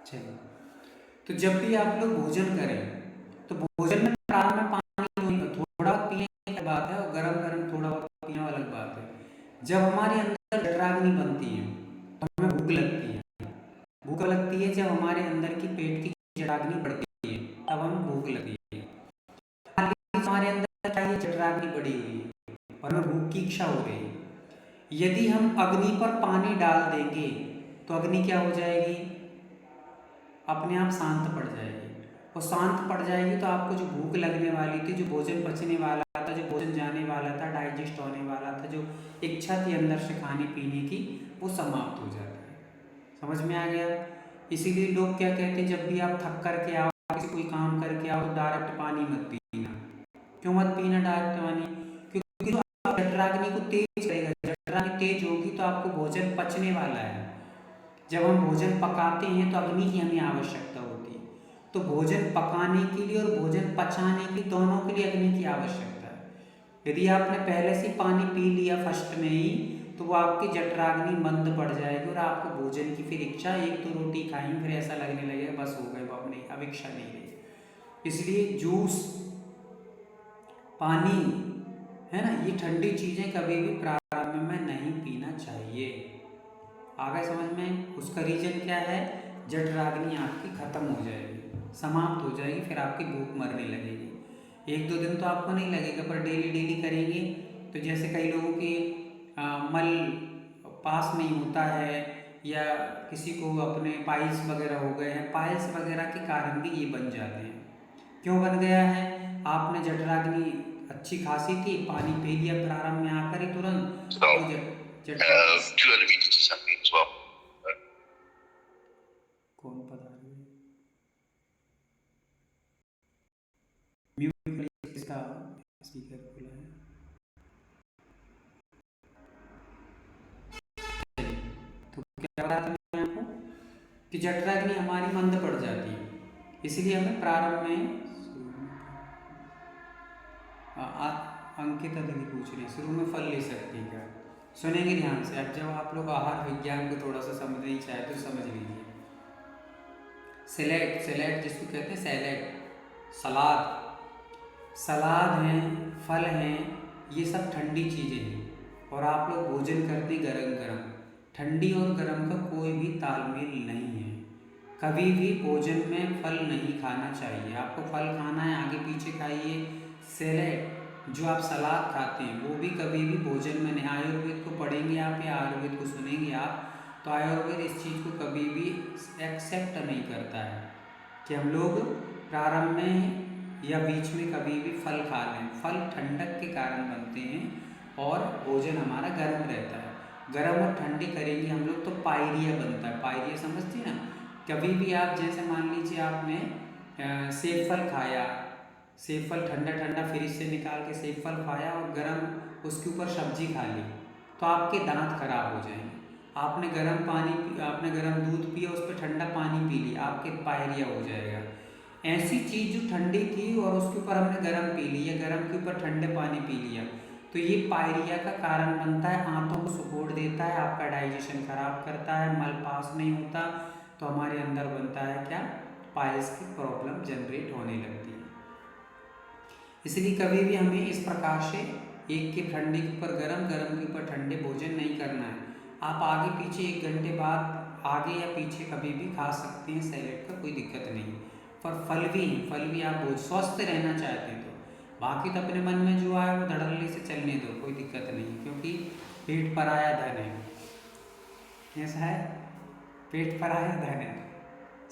चलिए, तो जब भी आप लोग भोजन करें तो भोजन में प्रारंभ में पानी थोड़ा पीने की अलग बात है और गरम गरम थोड़ा बहुत पीना अलग बात है। जब हमारे अंदर जठराग्नि बनती है तो हमें भूख लगती है जब हमारे अंदर की पेट की जठराग्नि बढ़ती है तब हमें भूख लगती है। हमारे अंदर क्या ये जठराग्नि बढ़ी हुई है और हमें भूख की इच्छा हो रही है। यदि हम अग्नि पर पानी डाल देंगे तो अग्नि क्या हो जाएगी, अपने आप शांत पड़ जाएगी। और शांत पड़ जाएगी तो आपको जो भूख लगने वाली थी, जो भोजन पचने वाला था, जो भोजन जाने वाला था, डाइजेस्ट होने वाला था, जो इच्छा थी अंदर से खाने पीने की, वो समाप्त हो जाती है। समझ में आ गया? इसीलिए लोग क्या कहते हैं, जब भी आप थक करके आओ, किसी कोई काम करके आओ तो डायरेक्ट पानी मत पीना। क्यों मत पीना डायरेक्ट पानी? क्योंकि जो जठराग्नि को तेज करेगा, जठराग्नि तेज होगी तो आपको भोजन पचने वाला है। जब हम भोजन पकाते हैं तो अग्नि की हमें आवश्यकता होती है। तो भोजन पकाने के लिए और भोजन पचाने के लिए, दोनों के लिए अग्नि की आवश्यकता है। यदि आपने पहले से पानी पी लिया फर्स्ट में ही तो वो आपकी जठराग्नि मंद पड़ जाएगी और आपको भोजन की फिर इच्छा, एक तो रोटी खाएंगे फिर ऐसा लगने लगेगा बस हो गए, वो अपनी अब इच्छा नहीं रही। इसलिए जूस, पानी, है ना, ये ठंडी चीज़ें कभी भी प्रारंभ में नहीं पीना चाहिए। आगे समझ में? उसका रीजन क्या है? जठराग्नि आपकी खत्म हो जाएगी, समाप्त हो जाएगी, फिर आपकी भूख मरने लगेगी। एक दो दिन तो आपको नहीं लगेगा, पर डेली डेली करेंगे तो जैसे कई लोगों के मल पास नहीं होता है या किसी को अपने पाइल्स वगैरह हो गए हैं, पाइल्स वगैरह के कारण भी ये बन जाते हैं। क्यों बन गया है? आपने जठराग्नि अच्छी खासी थी, पानी पी लिया प्रारंभ में आकर ही तुरंत, तो two other meetings this happening as well. कौन पता नहीं म्यूट इसका स्पीकर खुला है। तो क्या बताया था मैं आपको कि जठराग्नि हमारी मंद पड़ जाती है, इसलिए हमें प्रारंभ में अंकिता दीदी पूछ रही है शुरू में फल ले सकती है क्या? सुनेंगे ध्यान से। अब जब आप लोग आहार विज्ञान को थोड़ा सा समझना ही चाहे तो समझ लीजिए। सैलेड, सैलेड जिसको कहते हैं सैलेड, सलाद, सलाद हैं, फल हैं, ये सब ठंडी चीज़ें हैं और आप लोग भोजन करते गरम गरम। ठंडी और गरम का कोई भी तालमेल नहीं है। कभी भी भोजन में फल नहीं खाना चाहिए। आपको फल खाना है आगे पीछे खाइए। सैलेड जो आप सलाद खाते हैं वो भी कभी भी भोजन में नहीं। आयुर्वेद को पढ़ेंगे आप या आयुर्वेद को सुनेंगे आप तो आयुर्वेद इस चीज़ को कभी भी एक्सेप्ट नहीं करता है कि हम लोग प्रारंभ में या बीच में कभी भी फल खा लें। फल ठंडक के कारण बनते हैं और भोजन हमारा गर्म रहता है। गर्म और ठंडी करेंगे हम लोग तो पायरिया बनता है। पायरिया समझते हैं ना? कभी भी आप जैसे मान लीजिए आपने सेब फल खाया, सेब फल ठंडा ठंडा फ्रिज से निकाल के सेब फल खाया और गर्म उसके ऊपर सब्जी खा ली तो आपके दांत खराब हो जाएंगे। आपने गर्म दूध पिया, उस पर ठंडा पानी पी लिया, आपके पायरिया हो जाएगा। ऐसी चीज़ जो ठंडी थी और उसके ऊपर हमने गर्म पी लिया, गर्म के ऊपर ठंडे पानी पी लिया तो ये पायरिया का कारण बनता है। आंतों को सुकोड़ देता है, आपका डाइजेशन खराब करता है, मल पास नहीं होता तो हमारे अंदर बनता है क्या? पाइल्स की प्रॉब्लम जनरेट होने लगती है। इसलिए कभी भी हमें इस प्रकार से एक के ठंडे के ऊपर गर्म, गर्म के ऊपर ठंडे भोजन नहीं करना है। आप आगे पीछे 1 घंटे बाद आगे या पीछे कभी भी खा सकते हैं सैलेड का, कोई दिक्कत नहीं। पर फल भी आप बहुत स्वस्थ रहना चाहते हैं तो बाकी तो अपने मन में जो आए वो धड़ल्ले से चलने दो, कोई दिक्कत नहीं, क्योंकि पेट पराया धन है। ऐसा है, पेट पराया धन है,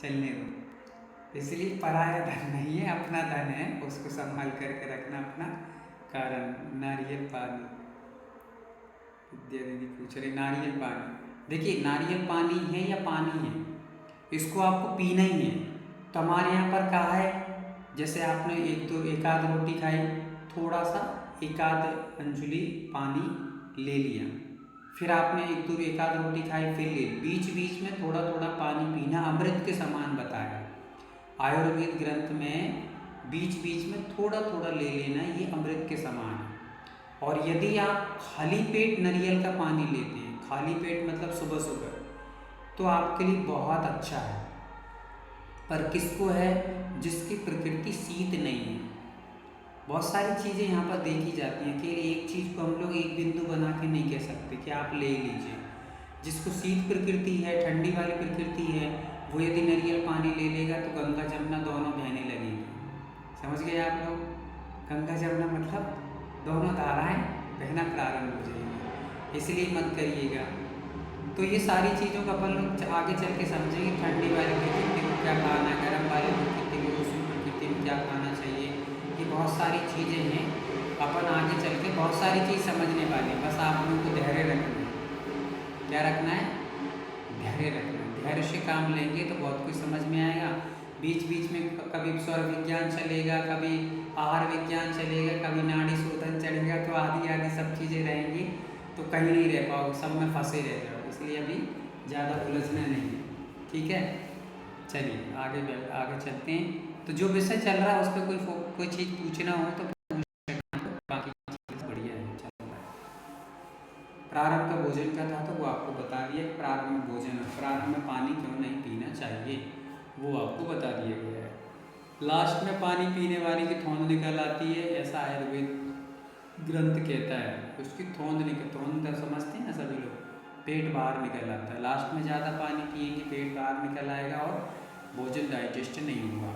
चलने दो। इसलिए पराया धन नहीं है, अपना धन है, उसको संभाल करके रखना अपना कारण। नारियल पानी, विद्या दीदी पूछ रही नारियल पानी। देखिए नारियल पानी है या पानी है, इसको आपको पीना ही है। तो हमारे यहाँ पर कहा है जैसे आपने एक आध रोटी खाई, थोड़ा सा एक आध अंजुली पानी ले लिया, फिर आपने एक आध रोटी खाई फिर ले, बीच बीच में थोड़ा थोड़ा पानी पीना अमृत के समान बताया आयुर्वेद ग्रंथ में। बीच बीच में थोड़ा थोड़ा ले लेना, ये अमृत के समान है। और यदि आप खाली पेट नारियल का पानी लेते हैं, खाली पेट मतलब सुबह सुबह, तो आपके लिए बहुत अच्छा है। पर किसको है? जिसकी प्रकृति शीत नहीं है। बहुत सारी चीज़ें यहाँ पर देखी जाती हैं कि एक चीज़ को हम लोग एक बिंदु बना के नहीं कह सकते कि आप ले लीजिए। जिसको शीत प्रकृति है, ठंडी वाली प्रकृति है, वो यदि नारियल पानी ले लेगा तो गंगा जमुना दोनों बहने लगेंगी। समझ गए आप लोग? गंगा जमुना मतलब दोनों धाराएं बहना प्रारंभ हो जाएंगी, इसलिए मत करिएगा। तो ये सारी चीज़ों का अपन लोग आगे चल के समझेंगे। ठंडी वाली प्रकृति को क्या खाना है, गर्म वाली प्रकृति को, उष्ण प्रकृति में क्या खाना चाहिए, ये बहुत सारी चीज़ें हैं। अपन आगे चल के बहुत सारी चीज़ समझने वाले हैं। बस आप लोगों को धैर्य रखना है। क्या रखना है? धैर्य रखना है। धैर्य से काम लेंगे तो बहुत कुछ समझ में आएगा। बीच बीच में कभी स्वर विज्ञान चलेगा, कभी आहार विज्ञान चलेगा, कभी नाड़ी शोधन चलेगा, तो आदि आदि सब चीज़ें रहेंगी, तो कहीं नहीं रह पाओगे, सब में फंसे रह जाओगे। इसलिए अभी ज़्यादा उलझना नहीं है, ठीक है? चलिए आगे चलते हैं। तो जो विषय चल रहा है उस पर कोई चीज़ पूछना हो तो पूछ सकते हैं, बाकी चीज़ बढ़िया है, चल रहा है। प्रारंभ का भोजन का था तो वो आपको बता दिया। प्रारंभ में भोजन, प्रारंभ में पानी क्यों नहीं पीना चाहिए वो आपको बता दिया गया है। लास्ट में पानी पीने वाली की थोंद निकल आती है, ऐसा आयुर्वेद ग्रंथ कहता है। उसकी थोंद समझते हैं ना सभी लोग, पेट बाहर निकल आता है। लास्ट में ज़्यादा पानी पिएंगे पेट बाहर निकल आएगा और भोजन डाइजेस्ट नहीं होगा।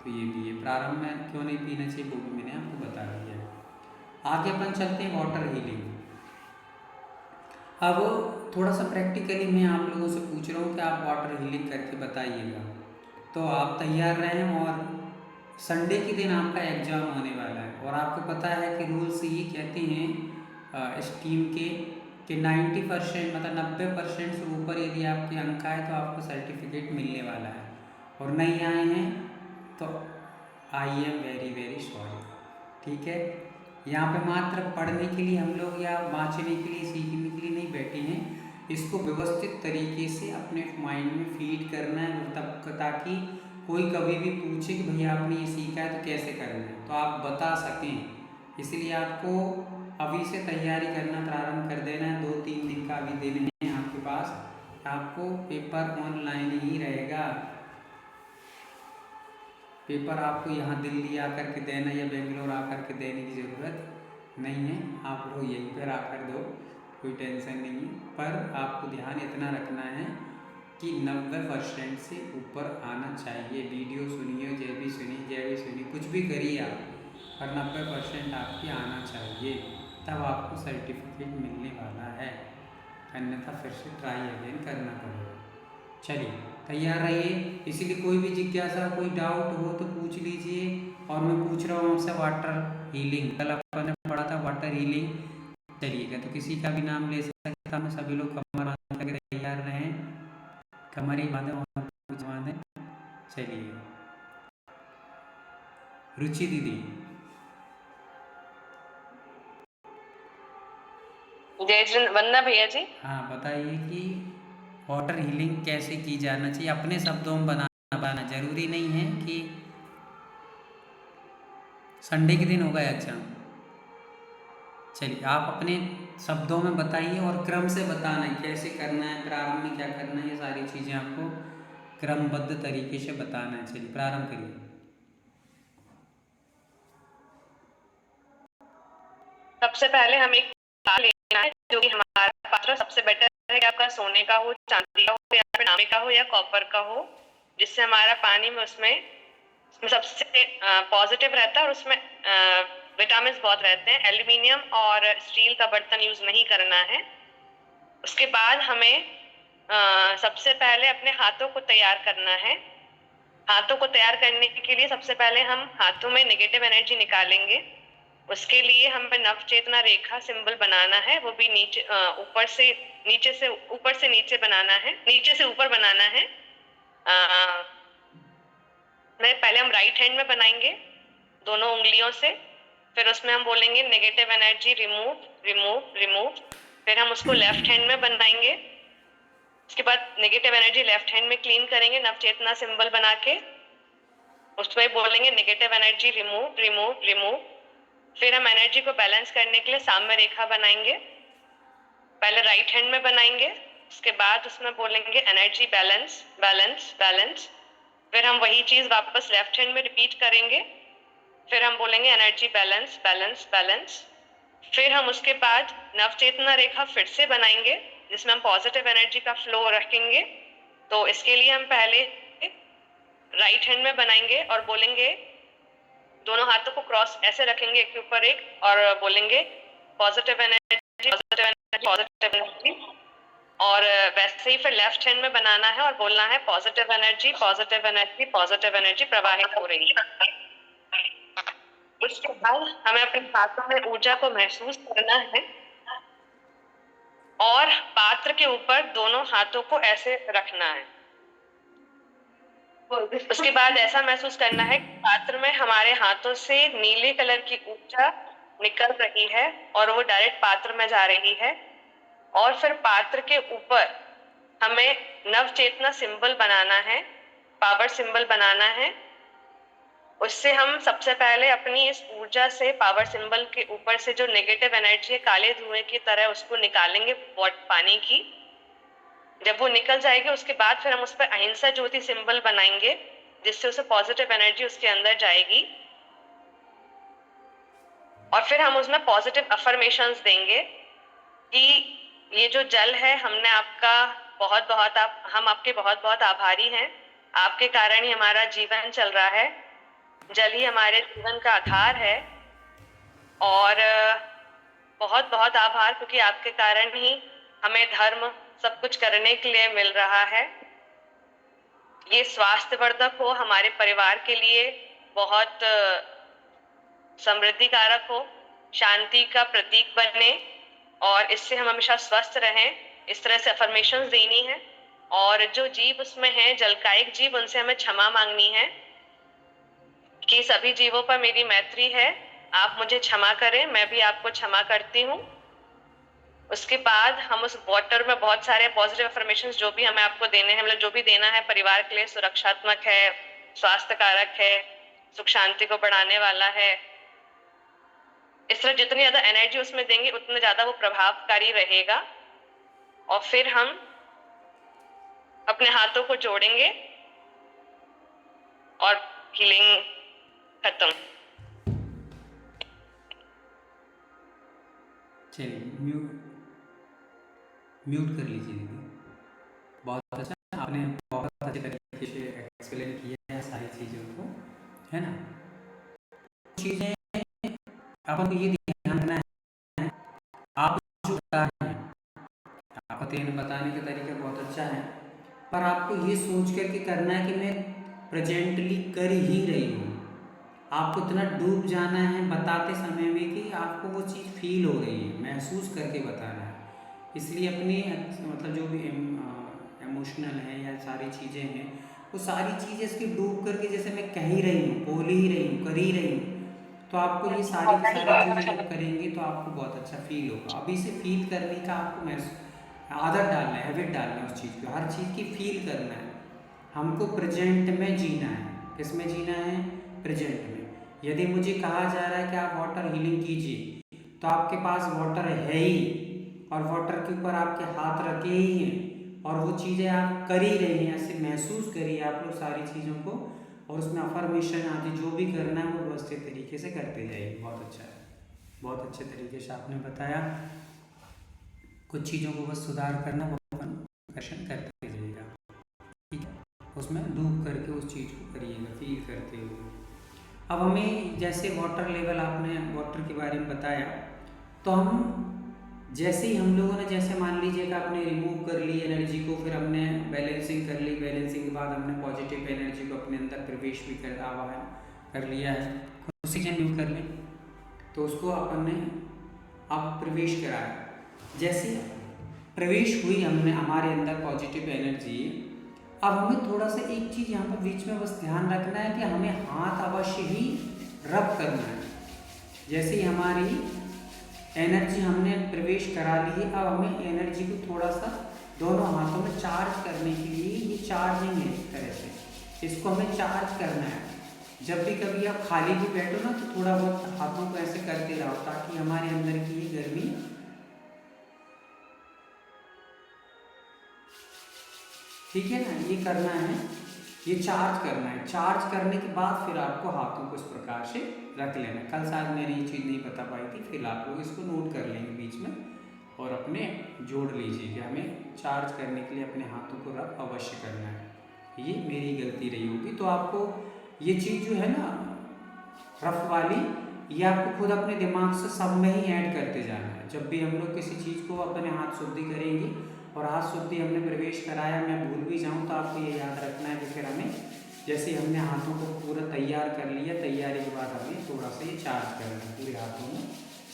तो ये भी है। प्रारंभ में क्यों नहीं पीना चाहिए वो भी मैंने आपको बता दिया है। आगे अपन चलते हैं वाटर हीलिंग। अब थोड़ा सा प्रैक्टिकली मैं आप लोगों से पूछ रहा हूँ कि आप वाटर हीलिंग करके बताइएगा। तो आप तैयार रहें, और संडे के दिन आपका एग्ज़ाम होने वाला है। और आपको पता है कि रूल्स ये कहते हैं स्टीम के कि 90% मतलब 90% से ऊपर यदि आपके अंक आए तो आपको सर्टिफिकेट मिलने वाला है, और नहीं आए हैं तो I am very very sorry, ठीक है? यहाँ पे मात्र पढ़ने के लिए हम लोग या बाँचने के लिए, सीखने के लिए नहीं बैठे हैं। इसको व्यवस्थित तरीके से अपने माइंड में फीड करना है, तब ताकि कोई कभी भी पूछे कि भैया आपने ये सीखा है तो कैसे करना है, तो आप बता सकें। इसलिए आपको अभी से तैयारी करना प्रारंभ कर देना है। 2-3 दिन का अभी दिन है आपके पास। आपको पेपर ऑनलाइन ही रहेगा। पेपर आपको यहाँ दिल्ली आकर के देना या बेंगलोर आकर के देने की ज़रूरत नहीं है। आप लोग यहीं पर आकर दो, कोई टेंशन नहीं है। पर आपको ध्यान इतना रखना है कि 90% से ऊपर आना चाहिए। वीडियो सुनिए, जय भी सुनिए, कुछ भी करिए आप, पर 90% आपके आना चाहिए, तब आपको सर्टिफिकेट मिलने वाला है। अन्यथा फिर से ट्राई अगेन करना पड़ेगा। चलिए तैयार रहिए। इसीलिए कोई भी जिज्ञासा, कोई डाउट हो तो पूछ लीजिए। और मैं पूछ रहा हूँ आपसे वाटर हीलिंग, कल अपन ने पढ़ा था वाटर हीलिंग। चलिएगा, तो किसी का भी नाम ले सकता हूँ। सभी लोग कमर बांध के तैयार रहें, कमर ही बांधे और कुछ बांधे। चलिए, रुचि दीदी। जय वंदना भैया जी। हाँ, बताइए कि वाटर हीलिंग कैसे की जाना चाहिए। अपने शब्दों में बनाना जरूरी नहीं है कि संडे के दिन होगा एग्जाम। चलिए, आप अपने शब्दों में बताइए और क्रम से बताना है कैसे करना है, प्रारंभ में क्या करना है, ये सारी चीज़ें आपको क्रमबद्ध तरीके से बताना है। चलिए प्रारंभ करिए। सबसे पहले हमें एक पात्र लेना है, जो कि हमारा पात्र सबसे बेटर है कि आपका सोने का हो, चांदी का हो, या फिर तांबे का हो, या कॉपर का हो, जिससे हमारा पानी में उसमें सबसे पॉजिटिव रहता है और उसमें विटामिन बहुत रहते हैं। एल्यूमिनियम और स्टील का बर्तन यूज नहीं करना है। उसके बाद हमें सबसे पहले अपने हाथों को तैयार करना है। हाथों को तैयार करने के लिए सबसे पहले हम हाथों में नेगेटिव एनर्जी निकालेंगे। उसके लिए हमें नवचेतना रेखा सिंबल बनाना है, वो भी नीचे ऊपर से नीचे बनाना है, नीचे से ऊपर बनाना है। पहले हम राइट हैंड में बनाएंगे दोनों उंगलियों से, फिर उसमें हम बोलेंगे negative energy remove remove remove. फिर हम उसको लेफ्ट हैंड में बनाएंगे। उसके बाद नेगेटिव एनर्जी लेफ्ट हैंड में क्लीन करेंगे नवचेतना सिंबल बना के, उसमें बोलेंगे negative energy remove remove remove. फिर हम एनर्जी को बैलेंस करने के लिए साम्य रेखा बनाएंगे। पहले राइट हैंड में बनाएंगे, उसके बाद उसमें बोलेंगे एनर्जी बैलेंस बैलेंस बैलेंस। फिर हम वही चीज वापस लेफ्ट हैंड में रिपीट करेंगे। फिर हम बोलेंगे एनर्जी बैलेंस बैलेंस बैलेंस। फिर हम उसके बाद नवचेतना रेखा फिर से बनाएंगे जिसमें हम पॉजिटिव एनर्जी का फ्लो रखेंगे। तो इसके लिए हम पहले राइट हैंड में बनाएंगे और बोलेंगे, दोनों हाथों को क्रॉस ऐसे रखेंगे एक के ऊपर एक और बोलेंगे positive energy positive energy positive energy. और वैसे ही फिर लेफ्ट हैंड में बनाना है और बोलना है positive energy positive energy positive energy प्रवाहित हो रही है। उसके बाद हमें अपने हाथों में ऊर्जा को महसूस करना है और पात्र के ऊपर दोनों हाथों को ऐसे रखना है। उसके बाद ऐसा महसूस करना है कि पात्र में हमारे हाथों से नीले कलर की ऊर्जा निकल रही है और वो डायरेक्ट पात्र में जा रही है। और फिर पात्र के ऊपर हमें नवचेतना सिंबल बनाना है, पावर सिंबल बनाना है। उससे हम सबसे पहले अपनी इस ऊर्जा से पावर सिंबल के ऊपर से जो नेगेटिव एनर्जी है काले धुएं की तरह उसको निकालेंगे पानी की। जब वो निकल जाएगी उसके बाद फिर हम उस पर अहिंसा ज्योति सिंबल बनाएंगे जिससे उसे पॉजिटिव एनर्जी उसके अंदर जाएगी। और फिर हम उसमें पॉजिटिव अफर्मेशंस देंगे कि ये जो जल है हमने आपका बहुत बहुत हम आपके बहुत बहुत आभारी हैं। आपके कारण ही हमारा जीवन चल रहा है। जल ही हमारे जीवन का आधार है और बहुत बहुत आभार क्योंकि आपके कारण ही हमें धर्म सब कुछ करने के लिए मिल रहा है। ये स्वास्थ्यवर्धक हो, हमारे परिवार के लिए बहुत समृद्धि कारक हो, शांति का प्रतीक बने और इससे हम हमेशा स्वस्थ रहें। इस तरह से अफर्मेशंस देनी है। और जो जीव उसमें है जलकायिक जीव उनसे हमें क्षमा मांगनी है कि सभी जीवों पर मेरी मैत्री है, आप मुझे क्षमा करें, मैं भी आपको क्षमा करती हूँ। उसके बाद हम उस वाटर में बहुत सारे पॉजिटिव अफर्मेशंस जो भी हमें आपको देने हैं, मतलब जो भी देना है परिवार के लिए सुरक्षात्मक है, स्वास्थ्य कारक है, सुख शांति को बढ़ाने वाला है। इस तरह जितनी ज्यादा एनर्जी उसमें देंगे उतना ज्यादा वो प्रभावकारी रहेगा। और फिर हम अपने हाथों को जोड़ेंगे और हीलिंग खत्म। चलिए म्यूट कर लीजिए दीदी। बहुत अच्छा, आपने बहुत अच्छे तरीके से एक्सप्लेन किया है सारी चीज़ों को, है ना। चीज़ें अपन को ये ध्यान रखना है, आप जो बता रहे हैं आपका बताने का तरीका बहुत अच्छा है, पर आपको ये सोच करके करना है कि मैं प्रेजेंटली कर ही रही हूँ। आपको इतना डूब जाना है बताते समय में कि आपको वो चीज़ फील हो रही है, महसूस करके बताना है। इसलिए अपनी मतलब जो भी इमोशनल है या सारी चीज़ें हैं वो सारी चीज़ें इसकी डूब करके जैसे मैं कह ही रही हूँ, बोल ही रही हूँ, कर ही रही हूँ, तो आपको ये सारी की सारी चीज़ें जब करेंगे तो आपको बहुत अच्छा फील होगा। अभी से फील करने का आपको आदत डालना है, हैबिट डालना है उस चीज़ को, हर चीज़ की फील करना है। हमको प्रेजेंट में जीना है। किस में जीना है? प्रेजेंट में। यदि मुझे कहा जा रहा है कि आप वाटर हीलिंग कीजिए तो आपके पास वाटर है ही और वाटर के ऊपर आपके हाथ रखे ही हैं और वो चीज़ें आप कर ही रही हैं। ऐसे महसूस करिए आप लोग सारी चीज़ों को और उसमें अफर्मेशन आदि जो भी करना है वो व्यवस्थित तरीके से करते जाइए। बहुत अच्छा है, बहुत अच्छे तरीके से आपने बताया। कुछ चीज़ों को बस सुधार करना, वो अपन करेक्शन करते जाइएगा, ठीक है। उसमें डूब करके उस चीज़ को करिएगा फील करते हुए। अब हमें जैसे वाटर लेवल, आपने वाटर के बारे में बताया, तो हम जैसे ही हम लोगों ने जैसे मान लीजिए कि आपने रिमूव कर ली एनर्जी को, फिर हमने बैलेंसिंग कर ली, बैलेंसिंग के बाद हमने पॉजिटिव एनर्जी को अपने अंदर प्रवेश भी कर आवाहन कर लिया है, ऑक्सीजन यूज कर लें तो उसको अपन ने अब प्रवेश कराया। जैसे प्रवेश हुई हमने हमारे अंदर पॉजिटिव एनर्जी, अब हमें थोड़ा सा एक चीज़ यहाँ पर बीच में बस ध्यान रखना है कि हमें हाथ अवश्य ही रब करना है। जैसे ही हमारी एनर्जी हमने प्रवेश करा ली है, अब हमें एनर्जी को थोड़ा सा दोनों हाथों में चार्ज करने के लिए, ये चार्जिंग है एक तरह से, इसको हमें चार्ज करना है। जब भी कभी आप खाली भी बैठो ना तो थोड़ा बहुत हाथों को ऐसे करते रहो ताकि हमारे अंदर की ये गर्मी, ठीक है ना, ये करना है। ये चार्ज करना है। चार्ज करने के बाद फिर आपको हाथों को इस प्रकार से रख लेना। कल शायद मैंने ये चीज़ नहीं बता पाई थी, फिर आप लोग इसको नोट कर लेंगे बीच में और अपने जोड़ लीजिए कि हमें चार्ज करने के लिए अपने हाथों को रब अवश्य करना है। ये मेरी गलती रही होगी। तो आपको ये चीज़ जो है ना रफ वाली, ये आपको खुद अपने दिमाग से सब में ही ऐड करते जाना है। जब भी हम लोग किसी चीज़ को अपने हाथ शुद्धि करेंगे और हाथ शुद्धि हमने प्रवेश कराया, मैं भूल भी जाऊँ तो आपको ये याद रखना है कि फिर हमें जैसे हमने हाथों को पूरा तैयार कर लिया, तैयारी के बाद हमें थोड़ा सा ये चार्ज करना है, पूरे हाथों में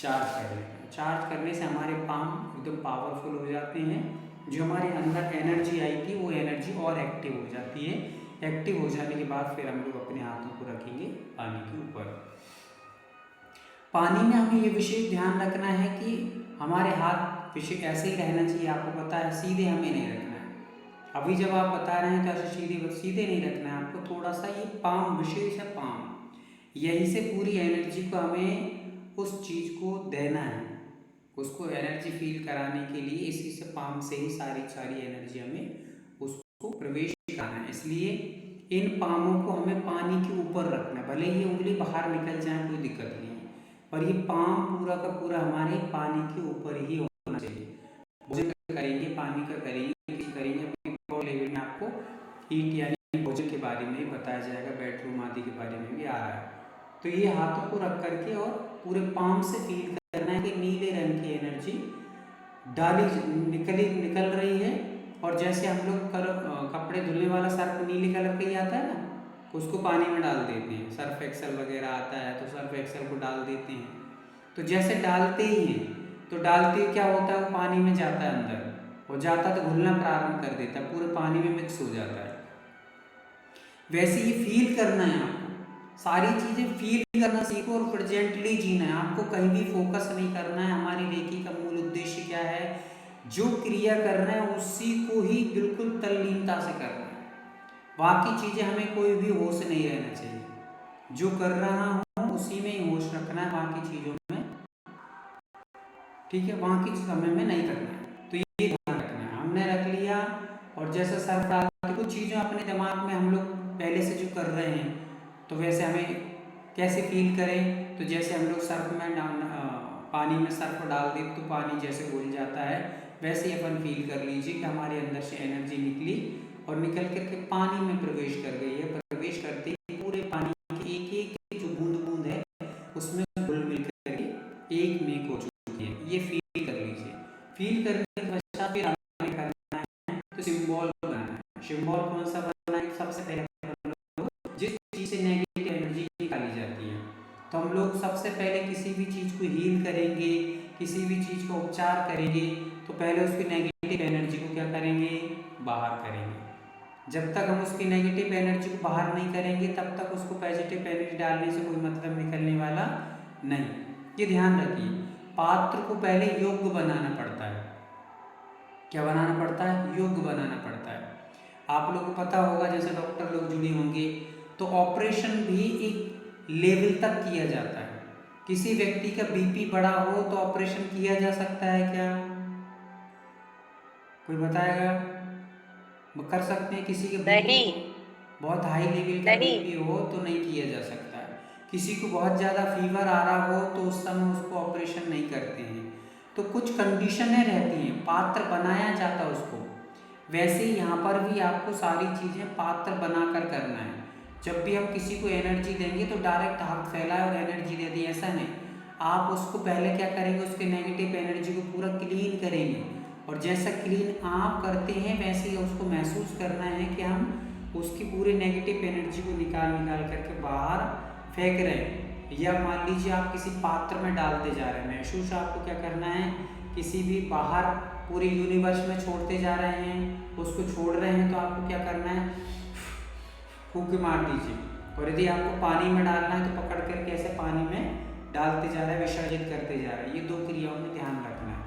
चार्ज कर लेना। चार्ज करने से हमारे पाम एकदम पावरफुल हो जाते हैं। जो हमारे अंदर एनर्जी आई थी वो एनर्जी और एक्टिव हो जाती है। एक्टिव हो जाने के बाद फिर हम लोग अपने हाथों को रखेंगे पानी के ऊपर। पानी में हमें ये विशेष ध्यान रखना है कि हमारे हाथ विशेष ऐसे ही रहना चाहिए। आपको पता है सीधे हमें नहीं रखना है। अभी जब आप बता रहे हैं तो ऐसे सीधे नहीं रखना है आपको, थोड़ा सा ये पाम विशेष है, पाम यहीं से पूरी एनर्जी को हमें उस चीज़ को देना है, उसको एनर्जी फील कराने के लिए इसी से पाम से ही सारी एनर्जी हमें उसको प्रवेश कराना है। इसलिए इन पामों को हमें पानी के ऊपर रखना है। भले ही उंगली बाहर निकल जाए कोई दिक्कत नहीं है, पर ये पाम पूरा का पूरा हमारे पानी के ऊपर ही होना चाहिए। भोजन करेंगे पानी का करेंगे लेवल में आपको ईट यानी भोजन के बारे में बताया जाएगा, बेडरूम आदि के बारे में भी आ रहा है। तो ये हाथों को रख करके और पूरे पाम से फील करना है कि नीले रंग की एनर्जी निकल रही है। और जैसे हम लोग कपड़े धुलने वाला सर्फ नीले कलर का ही आता है ना, उसको पानी में डाल देते हैं। सर्फ एक्सेल वगैरह आता है तो सर्फ एक्सेल को डाल देते हैं। तो जैसे डालते ही हैं तो डालते ही क्या होता है, वो पानी में जाता है अंदर, और जाता तो घुलना प्रारंभ कर देता है, पूरे पानी में मिक्स हो जाता है। वैसे ही फील करना है आपको, सारी चीज़ें फील करना सीखो और प्रेजेंटली जीना है। आपको कहीं भी फोकस नहीं करना है। हमारी रेकी का मूल उद्देश्य क्या है, जो क्रिया करना है उसी को ही बिल्कुल तल्लीनता से करना है। बाकी चीज़ें हमें कोई भी होश नहीं रहना चाहिए। जो कर रहा हूँ उसी में ही होश रखना है, बाकी चीज़ों में ठीक है, बाकी समय में नहीं करना है। तो ये ध्यान रखना है। हमने रख लिया और जैसे सर्फ डालते कुछ चीज़ें अपने दिमाग में हम लोग पहले से जो कर रहे हैं, तो वैसे हमें कैसे फील करें, तो जैसे हम लोग सर्फ में पानी में सर्फ डाल दे तो पानी जैसे घुल जाता है, वैसे ही अपन फील कर लीजिए कि हमारे अंदर से एनर्जी निकली और निकल करके पानी में प्रवेश कर गई है। प्रवेश करते ही पूरे पानी की एक जो बूंद है उसमें घुल मिल करके एक में हो चुकी है। ये फील कर लीजिए। फील करने के पश्चात फिर हमें करना है तो सिंबल बनाना है। सिंबल कौन सा बनाना है, सबसे पहले जिस चीज़ से नेगेटिव एनर्जी निकाली जाती है, तो हम लोग सबसे पहले किसी भी चीज़ को हील करेंगे, किसी भी चीज़ का उपचार करेंगे, तो पहले उसकी नेगेटिव एनर्जी को क्या करेंगे, बाहर करेंगे। जब तक हम उसकी नेगेटिव एनर्जी को बाहर नहीं करेंगे तब तक उसको पॉजिटिव एनर्जी डालने से कोई मतलब निकलने वाला नहीं। ये ध्यान रखिए। पात्र को पहले योग्य बनाना पड़ता है। क्या बनाना पड़ता है, योग्य बनाना पड़ता है। आप लोगों को पता होगा, जैसे डॉक्टर लोग जुड़े होंगे, तो ऑपरेशन भी एक लेवल तक किया जाता है। किसी व्यक्ति का बीपी बढ़ा हो तो ऑपरेशन किया जा सकता है क्या, कोई बताएगा? कर सकते हैं। किसी के नहीं, बहुत हाई लेवल का बीपी हो तो नहीं किया जा सकता है। किसी को बहुत ज़्यादा फीवर आ रहा हो तो उस समय उसको ऑपरेशन नहीं करते हैं। तो कुछ कंडीशनें रहती हैं, पात्र बनाया जाता है उसको। वैसे ही यहाँ पर भी आपको सारी चीज़ें पात्र बनाकर करना है। जब भी हम किसी को एनर्जी देंगे तो डायरेक्ट हाथ फैलाए और एनर्जी दे दें, ऐसा नहीं। आप उसको पहले क्या करेंगे, उसके नेगेटिव एनर्जी को पूरा क्लीन करेंगे, और जैसा क्लीन आप करते हैं वैसे ही उसको महसूस करना है कि हम उसकी पूरी नेगेटिव एनर्जी को निकाल करके बाहर फेंक रहे हैं। या मान लीजिए आप किसी पात्र में डालते जा रहे हैं, महसूस आपको क्या करना है, किसी भी बाहर पूरे यूनिवर्स में छोड़ते जा रहे हैं, उसको छोड़ रहे हैं, तो आपको क्या करना है, फूंक मार दीजिए। और यदि आपको पानी में डालना है तो पकड़ करके ऐसे पानी में डालते जा रहा है, विसर्जित करते जा रहा है। ये दो क्रियाओं में ध्यान रखना है।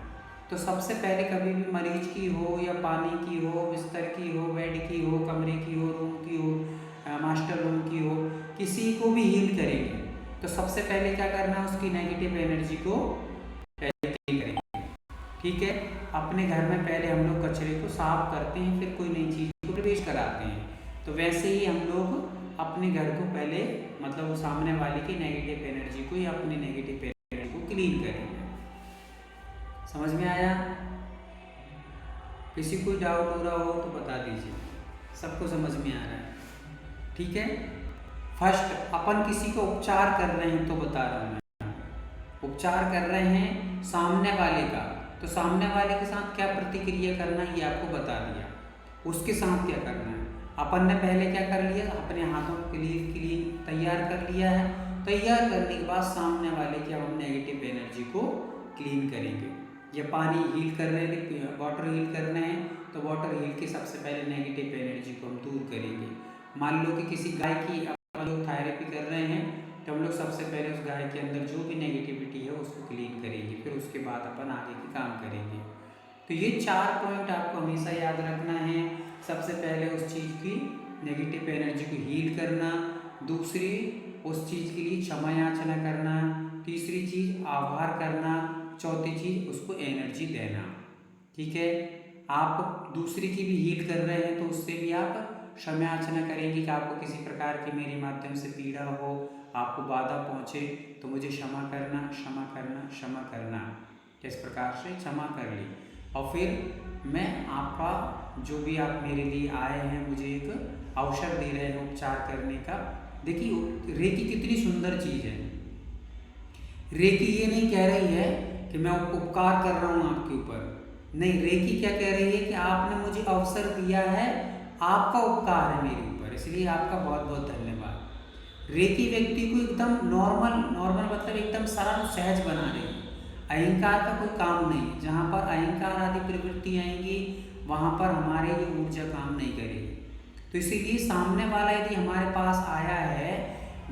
तो सबसे पहले कभी भी मरीज की हो या पानी की हो, बिस्तर की हो, बेड की हो, कमरे की हो, रूम की हो, मास्टर रूम की हो, किसी को भी हील करेंगे तो सबसे पहले क्या करना है, उसकी नेगेटिव एनर्जी को पहले क्लीन करेंगे। ठीक है, अपने घर में पहले हम लोग कचरे को साफ करते हैं, फिर कोई नई चीज़ को प्रवेश कराते हैं। तो वैसे ही हम लोग अपने घर को पहले मतलब सामने वाले की नेगेटिव एनर्जी को या अपनी नेगेटिव एनर्जी को क्लीन करेंगे। समझ में आया? किसी को डाउट हो रहा हो तो बता दीजिए, सबको समझ में आ रहा है? ठीक है। फर्स्ट अपन किसी का उपचार कर रहे हैं तो बता रहा हूँ मैं, उपचार कर रहे हैं सामने वाले का, तो सामने वाले के साथ क्या प्रतिक्रिया करना है ये आपको बता दिया। उसके साथ क्या करना है, अपन ने पहले क्या कर लिया, अपने हाथों को क्लीन तैयार कर लिया है। तैयार करने के बाद सामने वाले की हम नेगेटिव एनर्जी को क्लीन करेंगे। या पानी हील कर रहे थे, वाटर हील करना है तो वाटर हील के सबसे पहले नेगेटिव एनर्जी को हम दूर करेंगे। मान लो कि किसी गाय की अपन लोग थेरेपी कर रहे हैं तो हम लोग सबसे पहले उस गाय के अंदर जो भी नेगेटिविटी है उसको क्लीन करेंगे, फिर उसके बाद अपन आगे के काम करेंगे। तो ये 4 पॉइंट आपको हमेशा याद रखना है। सबसे पहले उस चीज़ की नेगेटिव एनर्जी को हील करना, दूसरी उस चीज़ के लिए क्षमा याचना करना, तीसरी चीज़ आभार करना, चौथी चीज़ उसको एनर्जी देना। ठीक है। आप दूसरी की भी हील कर रहे हैं तो उससे भी आप क्षमा याचना करेंगे कि आपको किसी प्रकार की मेरे माध्यम से पीड़ा हो, आपको बाधा पहुँचे तो मुझे क्षमा करना, क्षमा करना, क्षमा करना। इस प्रकार से क्षमा कर ली और फिर मैं आपका जो भी आप मेरे लिए आए हैं, मुझे एक अवसर दे रहे हैं उपचार करने का। देखिए रेकी कितनी सुंदर चीज़ है। रेकी ये नहीं कह रही है कि मैं उपकार कर रहा हूँ आपके ऊपर, नहीं, रेकी क्या कह रही है कि आपने मुझे अवसर दिया है, आपका उपकार है मेरे ऊपर, इसलिए आपका बहुत बहुत धन्यवाद। रेकी व्यक्ति को एकदम नॉर्मल मतलब एकदम सरल सहज बना रही है। अहंकार का कोई काम नहीं, जहाँ पर अहंकार आदि प्रवृत्ति आएंगी वहाँ पर हमारे ये ऊर्जा काम नहीं करेगी। तो इसीलिए सामने वाला यदि हमारे पास आया है,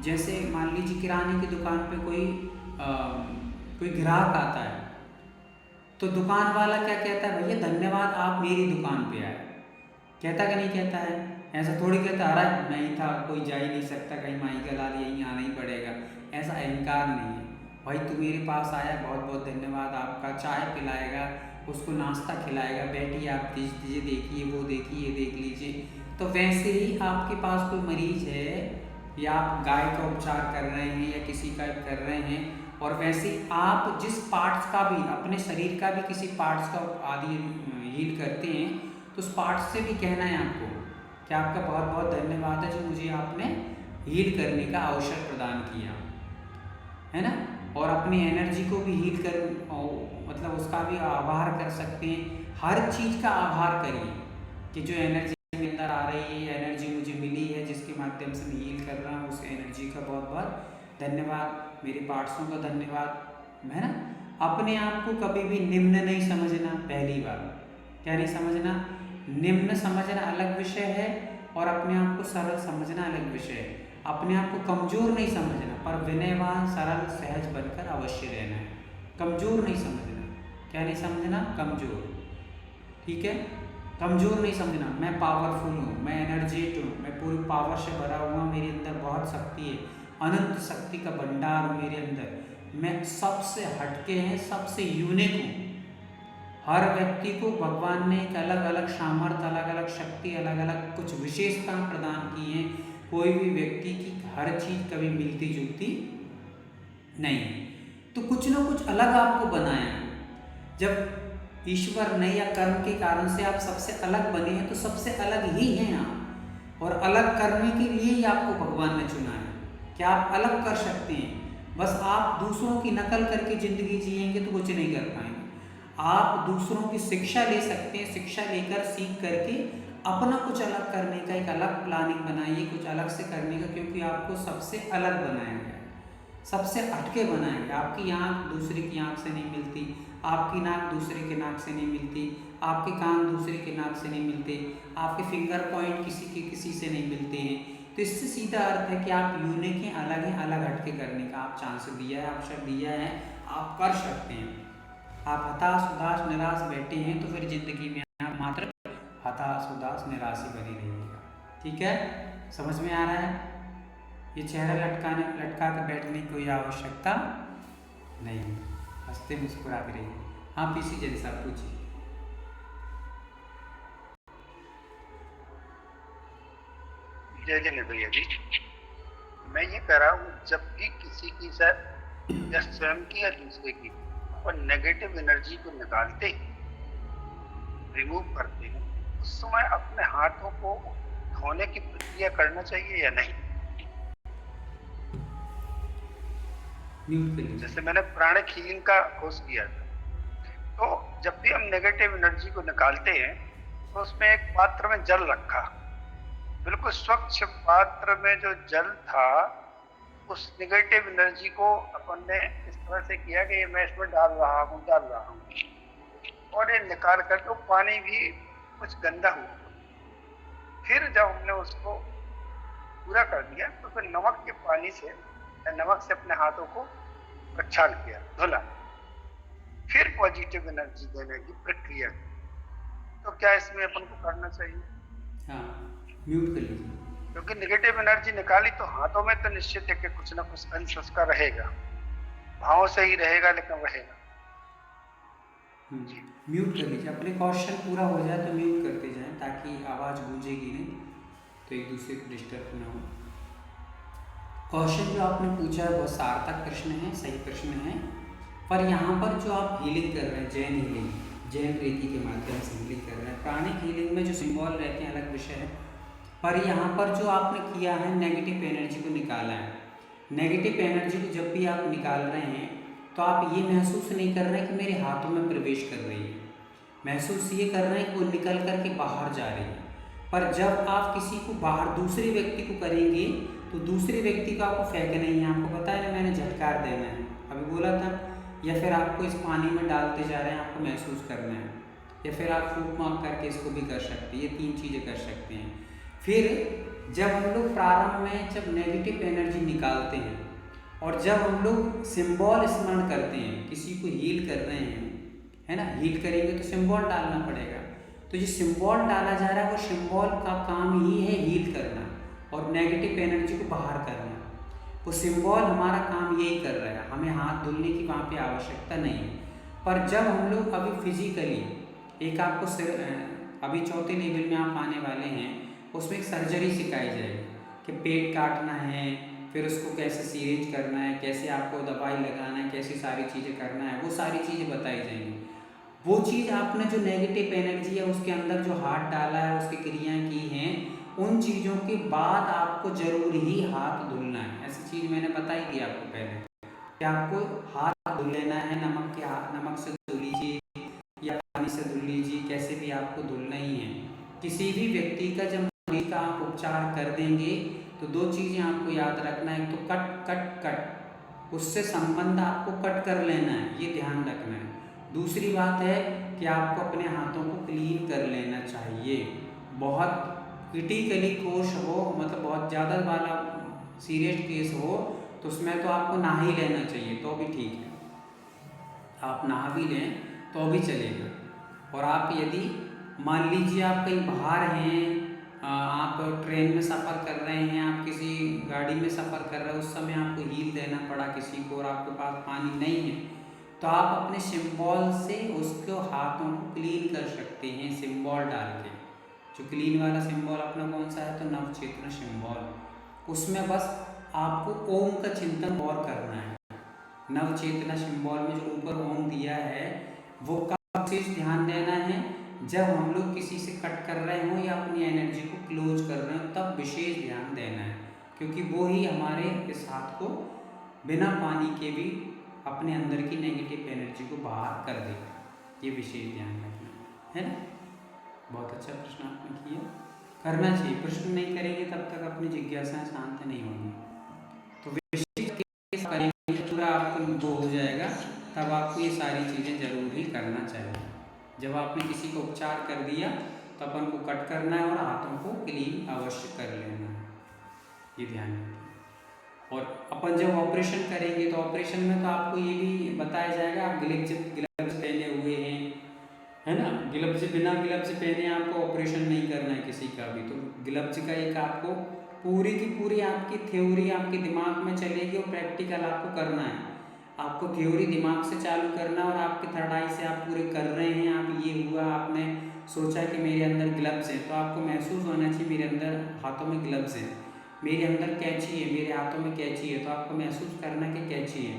जैसे मान लीजिए किराने की दुकान पे कोई ग्राहक आता है तो दुकान वाला क्या कहता है, भैया धन्यवाद आप मेरी दुकान पे आए, कहता कि नहीं कहता है? ऐसा थोड़ी कहता अरे नहीं था, कोई जा ही नहीं सकता, कहीं माई का लाल यहीं आना ही पड़ेगा, ऐसा अहंकार नहीं है। भाई तू मेरे पास आया, बहुत बहुत धन्यवाद आपका, चाय पिलाएगा, उसको नाश्ता खिलाएगा, बैठिए आप दीजिए, देखिए वो देखिए, ये देख लीजिए। तो वैसे ही आपके पास कोई मरीज है या आप गाय का उपचार कर रहे हैं या किसी का कर रहे हैं, और वैसे आप जिस पार्ट्स का भी अपने शरीर का भी किसी पार्ट्स का आदि हील करते हैं तो उस पार्ट्स से भी कहना है आपको कि आपका बहुत बहुत धन्यवाद है जो मुझे आपने हील करने का अवसर प्रदान किया, है ना। और अपनी एनर्जी को भी हील कर मतलब उसका भी आभार कर सकते हैं। हर चीज़ का आभार करिए कि जो एनर्जी मेरे अंदर आ रही है, एनर्जी मुझे मिली है जिसके माध्यम से मैं हील कर रहा हूँ, उस एनर्जी का बहुत बहुत धन्यवाद, मेरे पार्ट्सों का धन्यवाद, है ना। अपने आप को कभी भी निम्न नहीं समझना। पहली बात क्या नहीं समझना, निम्न समझना अलग विषय है और अपने आप को सरल समझना अलग विषय है। अपने आप को कमज़ोर नहीं समझना, पर विनयवान सरल सहज बनकर अवश्य रहना है। कमज़ोर नहीं समझना, क्या नहीं समझना, कमज़ोर। ठीक है, कमज़ोर नहीं समझना, मैं पावरफुल हूँ, मैं एनर्जेट हूँ, मैं पूरी पावर से भरा हुआ, मेरे अंदर बहुत शक्ति है, अनंत शक्ति का भंडार हूँ मेरे अंदर, मैं सबसे हटके हैं, सबसे यूनिक हूँ। हर व्यक्ति को भगवान ने एक अलग अलग सामर्थ्य, अलग अलग शक्ति, अलग अलग कुछ विशेषता प्रदान की है। कोई भी व्यक्ति की हर चीज़ कभी मिलती जुलती नहीं, तो कुछ ना कुछ अलग आपको बनाया। जब ईश्वर ने या कर्म के कारण से आप सबसे अलग बने हैं तो सबसे अलग ही हैं आप, और अलग करने के लिए ही आपको भगवान ने चुना है कि आप अलग कर सकते हैं। बस आप दूसरों की नकल करके ज़िंदगी जिएंगे तो कुछ नहीं कर पाएंगे। आप दूसरों की शिक्षा ले सकते हैं, शिक्षा लेकर सीख करके अपना कुछ अलग करने का एक अलग प्लानिंग बनाइए, कुछ अलग से करने का, क्योंकि आपको सबसे अलग बनाया गया, सबसे हटके बनाया गया। आपकी आँख दूसरे की आँख से नहीं मिलती, आपकी नाक दूसरे के नाक से नहीं मिलती, आपके कान दूसरे के नाक से नहीं मिलते, आपके फिंगर पॉइंट किसी के किसी से नहीं मिलते हैं। तो इससे सीधा अर्थ है कि आप यूनिक हैं, अलग हटके करने का आप चांस दिया है, अवसर दिया है, आप कर सकते हैं। आप हताश उदास निराश बैठे हैं तो फिर जिंदगी में आप मात्र हताश उदास निराश ही बने रहिएगा। ठीक है, समझ में आ रहा है? ये चेहरा लटका कर बैठने की कोई आवश्यकता नहीं, हंसते मुस्कुराते रहिए। हाँ पीसी जैन साहब पूछिए। जय जय भैया जी, मैं ये कह रहा हूँ जब भी किसी की शायद या स्वयं की या दूसरे की अपन नेगेटिव एनर्जी को निकालते हैं, रिमूव करते हैं, उस समय अपने हाथों को धोने की प्रक्रिया करना चाहिए या नहीं? म्यूट कर लीजिए। जैसे मैंने प्राणिक हीलिंग का कोर्स किया था, तो जब भी हम नेगेटिव एनर्जी को निकालते हैं तो उसमें एक पात्र में जल रखा, बिल्कुल स्वच्छ पात्र में जो जल था, उस नेगेटिव एनर्जी को अपन ने इस तरह से किया कि ये मैं इसमें डाल रहा हूँ, और ये निकाल कर तो पानी भी कुछ गंदा हुआ। फिर जब हमने उसको पूरा कर दिया तो फिर नमक के पानी से या नमक से अपने हाथों को प्रक्षाल किया, धुला, फिर पॉजिटिव एनर्जी देने की प्रक्रिया। तो क्या इसमें अपन को करना चाहिए? हाँ, म्यूट कर लीजिए। क्योंकि नेगेटिव एनर्जी निकाली तो हाथों में तो निश्चित है कि कुछ ना कुछ अंश उसका रहेगा, भाव से ही रहेगा लेकिन रहेगा। म्यूट कर लीजिए। अपने क्वेश्चन पूरा हो जाए तो म्यूट करते जाएं ताकि आवाज़ गूंजेगी नहीं, तो एक दूसरे को डिस्टर्ब ना हो। क्वेश्चन जो आपने पूछा है बहुत सार्थक प्रश्न है, सही प्रश्न है। पर यहाँ पर जो आप हीलिंग कर रहे हैं, जैन हीलिंग, जैन रीति के माध्यम से हीलिंग कर रहे हैं, प्राणिक हीलिंग में जो सिंबल रहते हैं अलग विषय है। पर यहाँ पर जो आपने किया है नेगेटिव एनर्जी को निकाला है। नेगेटिव एनर्जी को जब भी आप निकाल रहे हैं तो आप ये महसूस नहीं कर रहे हैं कि मेरे हाथों में प्रवेश कर रही है, महसूस ये कर रहे हैं कि वो निकल कर के बाहर जा रही है। पर जब आप किसी को बाहर दूसरे व्यक्ति को करेंगे तो दूसरे व्यक्ति को आपको फेंकना ही है, आपको पता है ना, मैंने झटकार देना है, अभी बोला था। या फिर आपको इस पानी में डालते जा रहे हैं, आपको महसूस करना है। या फिर आप फूक मार करके इसको भी कर सकते हैं, ये 3 चीज़ें कर सकते हैं। फिर जब हम लोग प्रारंभ में जब नेगेटिव एनर्जी निकालते हैं और जब हम लोग सिंबल स्मरण करते हैं, किसी को हील कर रहे हैं, है ना, हील करेंगे तो सिंबल डालना पड़ेगा। तो जो सिंबल डाला जा रहा है वो सिंबल का काम ही है हील करना और नेगेटिव एनर्जी को बाहर करना। वो सिंबल हमारा काम यही कर रहा है, हमें हाथ धुलने की वहाँ पे आवश्यकता नहीं है। पर जब हम लोग अभी फिजिकली एक आपको अभी 4थे लेवल में आप आने वाले हैं, उसमें एक सर्जरी सिखाई जाएगी कि पेट काटना है, फिर उसको कैसे सीरेज करना है, कैसे आपको दवाई लगाना है, कैसी सारी चीज़ें करना है, वो सारी चीज़ें बताई जाएंगी। वो चीज़ आपने जो नेगेटिव एनर्जी है उसके अंदर जो हाथ डाला है, उसकी क्रियाएं की हैं, उन चीज़ों के बाद आपको जरूर ही हाथ धुलना है। ऐसी चीज़ मैंने बताई थी आपको पहले कि आपको हाथ धुल लेना है, नमक से धुल लीजिए या पानी से धुल लीजिए, कैसे भी आपको धुलना ही है। किसी भी व्यक्ति का जब मरीज का आप उपचार कर देंगे तो 2 चीज़ें आपको याद रखना है, तो कट, उससे संबंध आपको कट कर लेना है, ये ध्यान रखना है। दूसरी बात है कि आपको अपने हाथों को क्लीन कर लेना चाहिए। बहुत क्रिटिकली कोर्स हो, मतलब बहुत ज़्यादा वाला सीरियस केस हो तो उसमें तो आपको नहा ही लेना चाहिए, तो भी ठीक है, आप नहा भी लें तो भी चलेगा। और आप यदि मान लीजिए आप कहीं बाहर हैं, आप ट्रेन में सफ़र कर रहे हैं, आप किसी गाड़ी में सफ़र कर रहे हैं, उस समय आपको हील देना पड़ा किसी को और आपके पास पानी नहीं है, तो आप अपने सिंबल से उसको हाथों को क्लीन कर सकते हैं, सिंबल डाल के। जो क्लीन वाला सिंबल अपना कौन सा है, तो नवचेतना सिंबल। उसमें बस आपको ओम का चिंतन और करना है। नवचेतना सिंबल में जो ऊपर ओम दिया है वो कब चीज़ ध्यान देना है, जब हम लोग किसी से कट कर रहे हों या अपनी एनर्जी को क्लोज कर रहे हो तब विशेष ध्यान देना है, क्योंकि वो ही हमारे इस हाथ को बिना पानी के भी अपने अंदर की नेगेटिव एनर्जी को बाहर कर देगा। ये विशेष ध्यान रखना है ना। बहुत अच्छा प्रश्न आपने किया, करना चाहिए। प्रश्न नहीं करेंगे तब तक अपनी जिज्ञासाएं शांत नहीं होंगी। तो विशेष करेंगे पूरा आपको वो हो जाएगा, तब आपको ये सारी चीज़ें जरूर ही करना चाहिए। जब आपने किसी को उपचार कर दिया तो अपन को कट करना है और हाथों को क्लीन अवश्य कर लेना है, ये ध्यान रखिए। और अपन जब ऑपरेशन करेंगे तो ऑपरेशन में तो आपको ये भी बताया जाएगा, आप ग्लव्स पहने हुए हैं, है ना, ग्लव्स, बिना ग्लव्स पहने आपको ऑपरेशन नहीं करना है किसी का भी। तो ग्लव्स का एक आपको पूरी की पूरी आपकी थ्योरी आपके दिमाग में चलेगी और प्रैक्टिकल आपको करना है। आपको थ्योरी दिमाग से चालू करना और आपके थर्ड आई से आप पूरे कर रहे हैं। आप ये हुआ, आपने सोचा कि मेरे अंदर ग्लव्स हैं, तो आपको महसूस होना चाहिए मेरे अंदर हाथों में ग्लव्स हैं। मेरे अंदर कैंची है, मेरे हाथों में कैंची है, तो आपको महसूस करना कि कैंची है।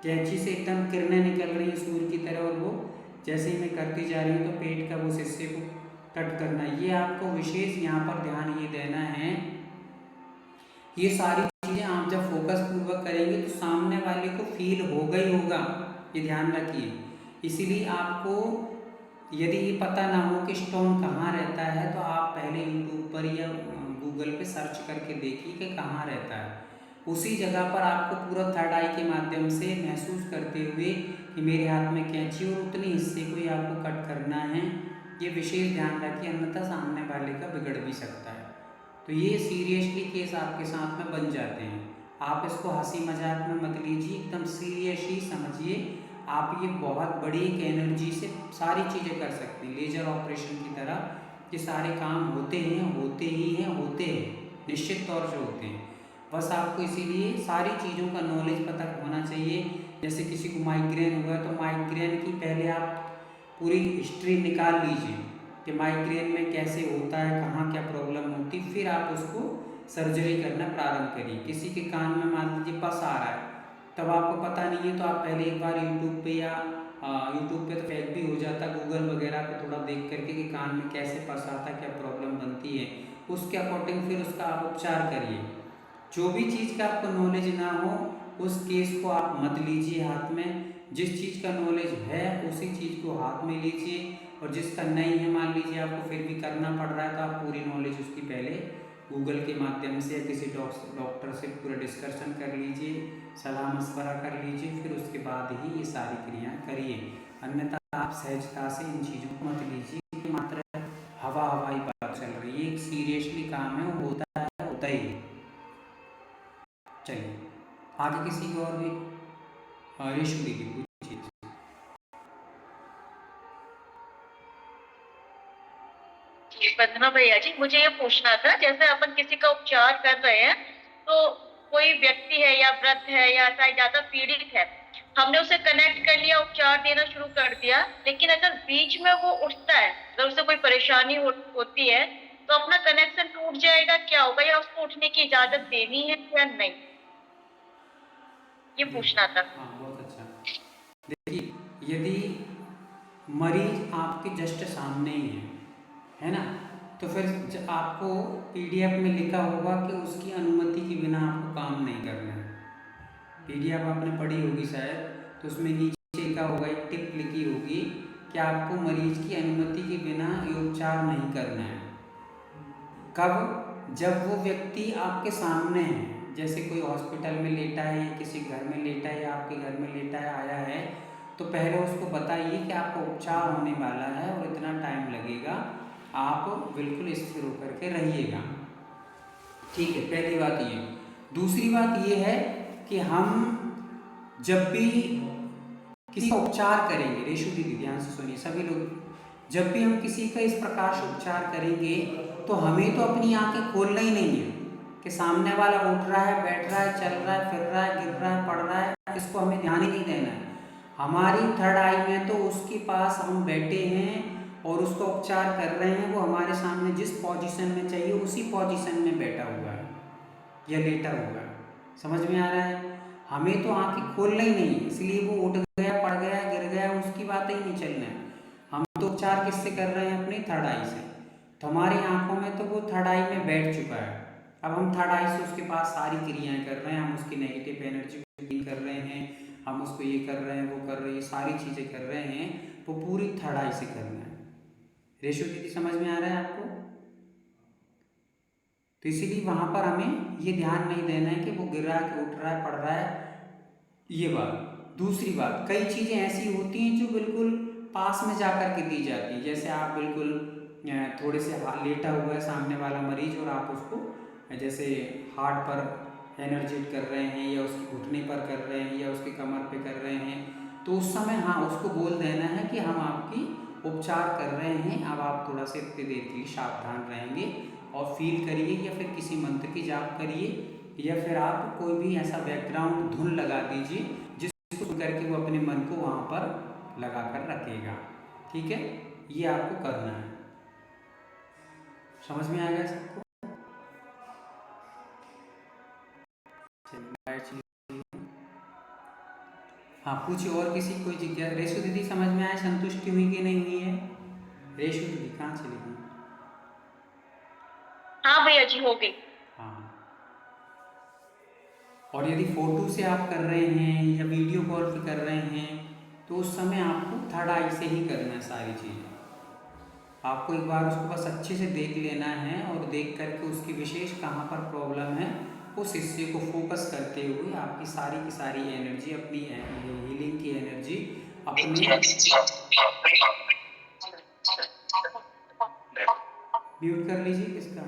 कैंची से एकदम किरणें निकल रही हैं सूर्य की तरह, और वो जैसे ही मैं करती जा रही हूँ तो पेट का उस हिस्से को कट करना। ये आपको विशेष यहाँ पर ध्यान ये देना है। ये सारी चीज़ें आप जब फोकस पूर्वक करेंगे तो सामने वाले को फील होगा ही होगा, ये ध्यान रखिए। इसीलिए आपको यदि ये पता ना हो कि स्टोन कहाँ रहता है, तो आप पहले यूट्यूब पर या गूगल पे सर्च करके देखिए कि कहाँ रहता है। उसी जगह पर आपको पूरा थर्ड आई के माध्यम से महसूस करते हुए कि मेरे हाथ में कैंची और उतने हिस्से को ही आपको कट करना है। ये विशेष ध्यान रखिए, अन्यथा सामने वाले का बिगड़ भी सकता है। तो ये सीरियसली केस आपके साथ में बन जाते हैं। आप इसको हंसी मजाक में मत लीजिए, एकदम सीरियसली समझिए। आप ये बहुत बड़ी एक एनर्जी से सारी चीज़ें कर सकते हैं, लेजर ऑपरेशन की तरह। ये सारे काम होते हैं, होते ही हैं, होते हैं, निश्चित तौर से होते हैं। बस आपको इसीलिए सारी चीज़ों का नॉलेज पता होना चाहिए। जैसे किसी को माइग्रेन हुआ है, तो माइग्रेन की पहले आप पूरी हिस्ट्री निकाल लीजिए कि माइग्रेन में कैसे होता है, कहाँ क्या प्रॉब्लम होती, फिर आप उसको सर्जरी करना प्रारंभ करिए। किसी के कान में मान लीजिए पस आ रहा है, तब आपको पता नहीं है, तो आप पहले एक बार यूट्यूब पे या यूट्यूब पे तो फेक भी हो जाता, गूगल वगैरह पे थोड़ा देख करके कि कान में कैसे पस आता है, क्या प्रॉब्लम बनती है, उसके अकॉर्डिंग फिर उसका आप उपचार करिए। जो भी चीज़ का आपको नॉलेज ना हो उस केस को आप मत लीजिए हाथ में। जिस चीज़ का नॉलेज है उसी चीज़ को हाथ में लीजिए, और जिसका नहीं है, मान लीजिए आपको फिर भी करना पड़ रहा है, तो आप पूरी नॉलेज उसकी पहले गूगल के माध्यम से या किसी डॉक्टर से पूरा डिस्कशन कर लीजिए, सलाह मशवरा कर लीजिए, फिर उसके बाद ही ये सारी क्रियाएँ करिए। अन्यथा आप सहजता से इन चीज़ों को मत लीजिए कि मात्र हवाई बात चल रही है। एक सीरियसली काम है, वो होता ही है। चलिए आगे किसी को और भी रेशु दीदी पूछिए। जी, वंदना भैया जी, मुझे ये पूछना था, जैसे अपन किसी का उपचार कर रहे हैं, तो कोई व्यक्ति है या वृद्ध है या शायद ज्यादा पीड़ित है, हमने उसे कनेक्ट कर लिया, उपचार देना शुरू कर दिया, लेकिन अगर बीच में वो उठता है, अगर उसे कोई परेशानी होती है, तो अपना कनेक्शन टूट जाएगा, क्या होगा, या उसको उठने की इजाजत देनी है या नहीं, ये पूछना था। हाँ, बहुत अच्छा। देखिए, यदि मरीज आपके जस्ट सामने ही है ना, तो फिर आपको पीडीएफ में लिखा होगा कि उसकी अनुमति के बिना आपको काम नहीं करना है। पीडीएफ आपने पढ़ी होगी शायद, तो उसमें नीचे लिखा होगा, एक टिप लिखी होगी कि आपको मरीज की अनुमति के बिना ये उपचार नहीं करना है। कब? जब वो व्यक्ति आपके सामने है, जैसे कोई हॉस्पिटल में लेटा है या किसी घर में लेटा है या आपके घर में लेटा है, आया है, तो पहले उसको बताइए कि आपको उपचार होने वाला है और इतना टाइम लगेगा, आप बिल्कुल स्थिर होकर के रहिएगा। ठीक है, पहली बात ये। दूसरी बात ये है कि हम जब भी किसी का उपचार करेंगे, रेशु दीदी ध्यान से सुनिए सभी लोग, जब भी हम किसी का इस प्रकार से उपचार करेंगे तो हमें तो अपनी आंखें खोलना ही नहीं है कि सामने वाला उठ रहा है, बैठ रहा है, चल रहा है, फिर रहा है, गिर रहा है, पड़ रहा है, इसको हमें ध्यान ही नहीं देना है। हमारी थर्ड आई में तो उसके पास हम बैठे हैं और उसका उपचार कर रहे हैं, वो हमारे सामने जिस पोजीशन में चाहिए उसी पोजीशन में बैठा हुआ है या लेटा हुआ है। समझ में आ रहा है? हमें तो आंखें खोलना ही नहीं, इसलिए वो उठ गया, पड़ गया, गिर गया, उसकी बात ही नहीं चलना है। हम तो उपचार किससे कर रहे हैं? अपनी थर्ड आई से। तो हमारी आंखों में तो वो थर्ड आई में बैठ चुका है। अब हम थर्ड आई से उसके पास सारी क्रियाएं कर रहे हैं, हम उसकी नेगेटिव एनर्जी को क्लीन कर रहे हैं, हम उसको ये कर रहे हैं, वो कर रहे हैं, सारी चीज़ें कर रहे हैं, वो पूरी थर्ड आई से करना है। रेशु दीदी समझ में आ रहा है आपको? तो इसीलिए वहाँ पर हमें ये ध्यान नहीं देना है कि वो गिर रहा है, कि उठ रहा है, पड़ रहा है, ये बात। दूसरी बात, कई चीज़ें ऐसी होती हैं जो बिल्कुल पास में जा कर के दी जाती है। जैसे आप बिल्कुल थोड़े से लेटा हुआ है सामने वाला मरीज और आप उसको जैसे हार्ट पर एनर्जेट कर रहे हैं या उसके घुटने पर कर रहे हैं या उसके कमर पे कर रहे हैं, तो उस समय हाँ उसको बोल देना है कि हम आपकी उपचार कर रहे हैं, अब आप थोड़ा से इतनी देर के लिए सावधान रहेंगे और फील करिए, या फिर किसी मंत्र की जाप करिए, या फिर आप कोई भी ऐसा बैकग्राउंड धुन लगा दीजिए जिसको सुन करके वो अपने मन को वहाँ पर लगा कर रखेगा। ठीक है, ये आपको करना है। समझ में आ गया सबको? हाँ, पूछिए और किसी कोई जिज्ञासा। रेशु दीदी समझ में आया, संतुष्टि हुई कि नहीं हुई है? रेशु दीदी कहाँ चली गई? हाँ भैया जी, हो गई। हाँ, और यदि फोटो से आप कर रहे हैं या वीडियो कॉल पे कर रहे हैं तो उस समय आपको थर्ड आई से ही करना है सारी चीज़ें। आपको एक बार उसको बस अच्छे से देख लेना है और देख करके उसकी विशेष कहाँ पर प्रॉब्लम है उस हिस्से को फोकस करते हुए आपकी सारी की सारी एनर्जी, अपनी हीलिंग की एनर्जी अपने म्यूट कर लीजिए। किसका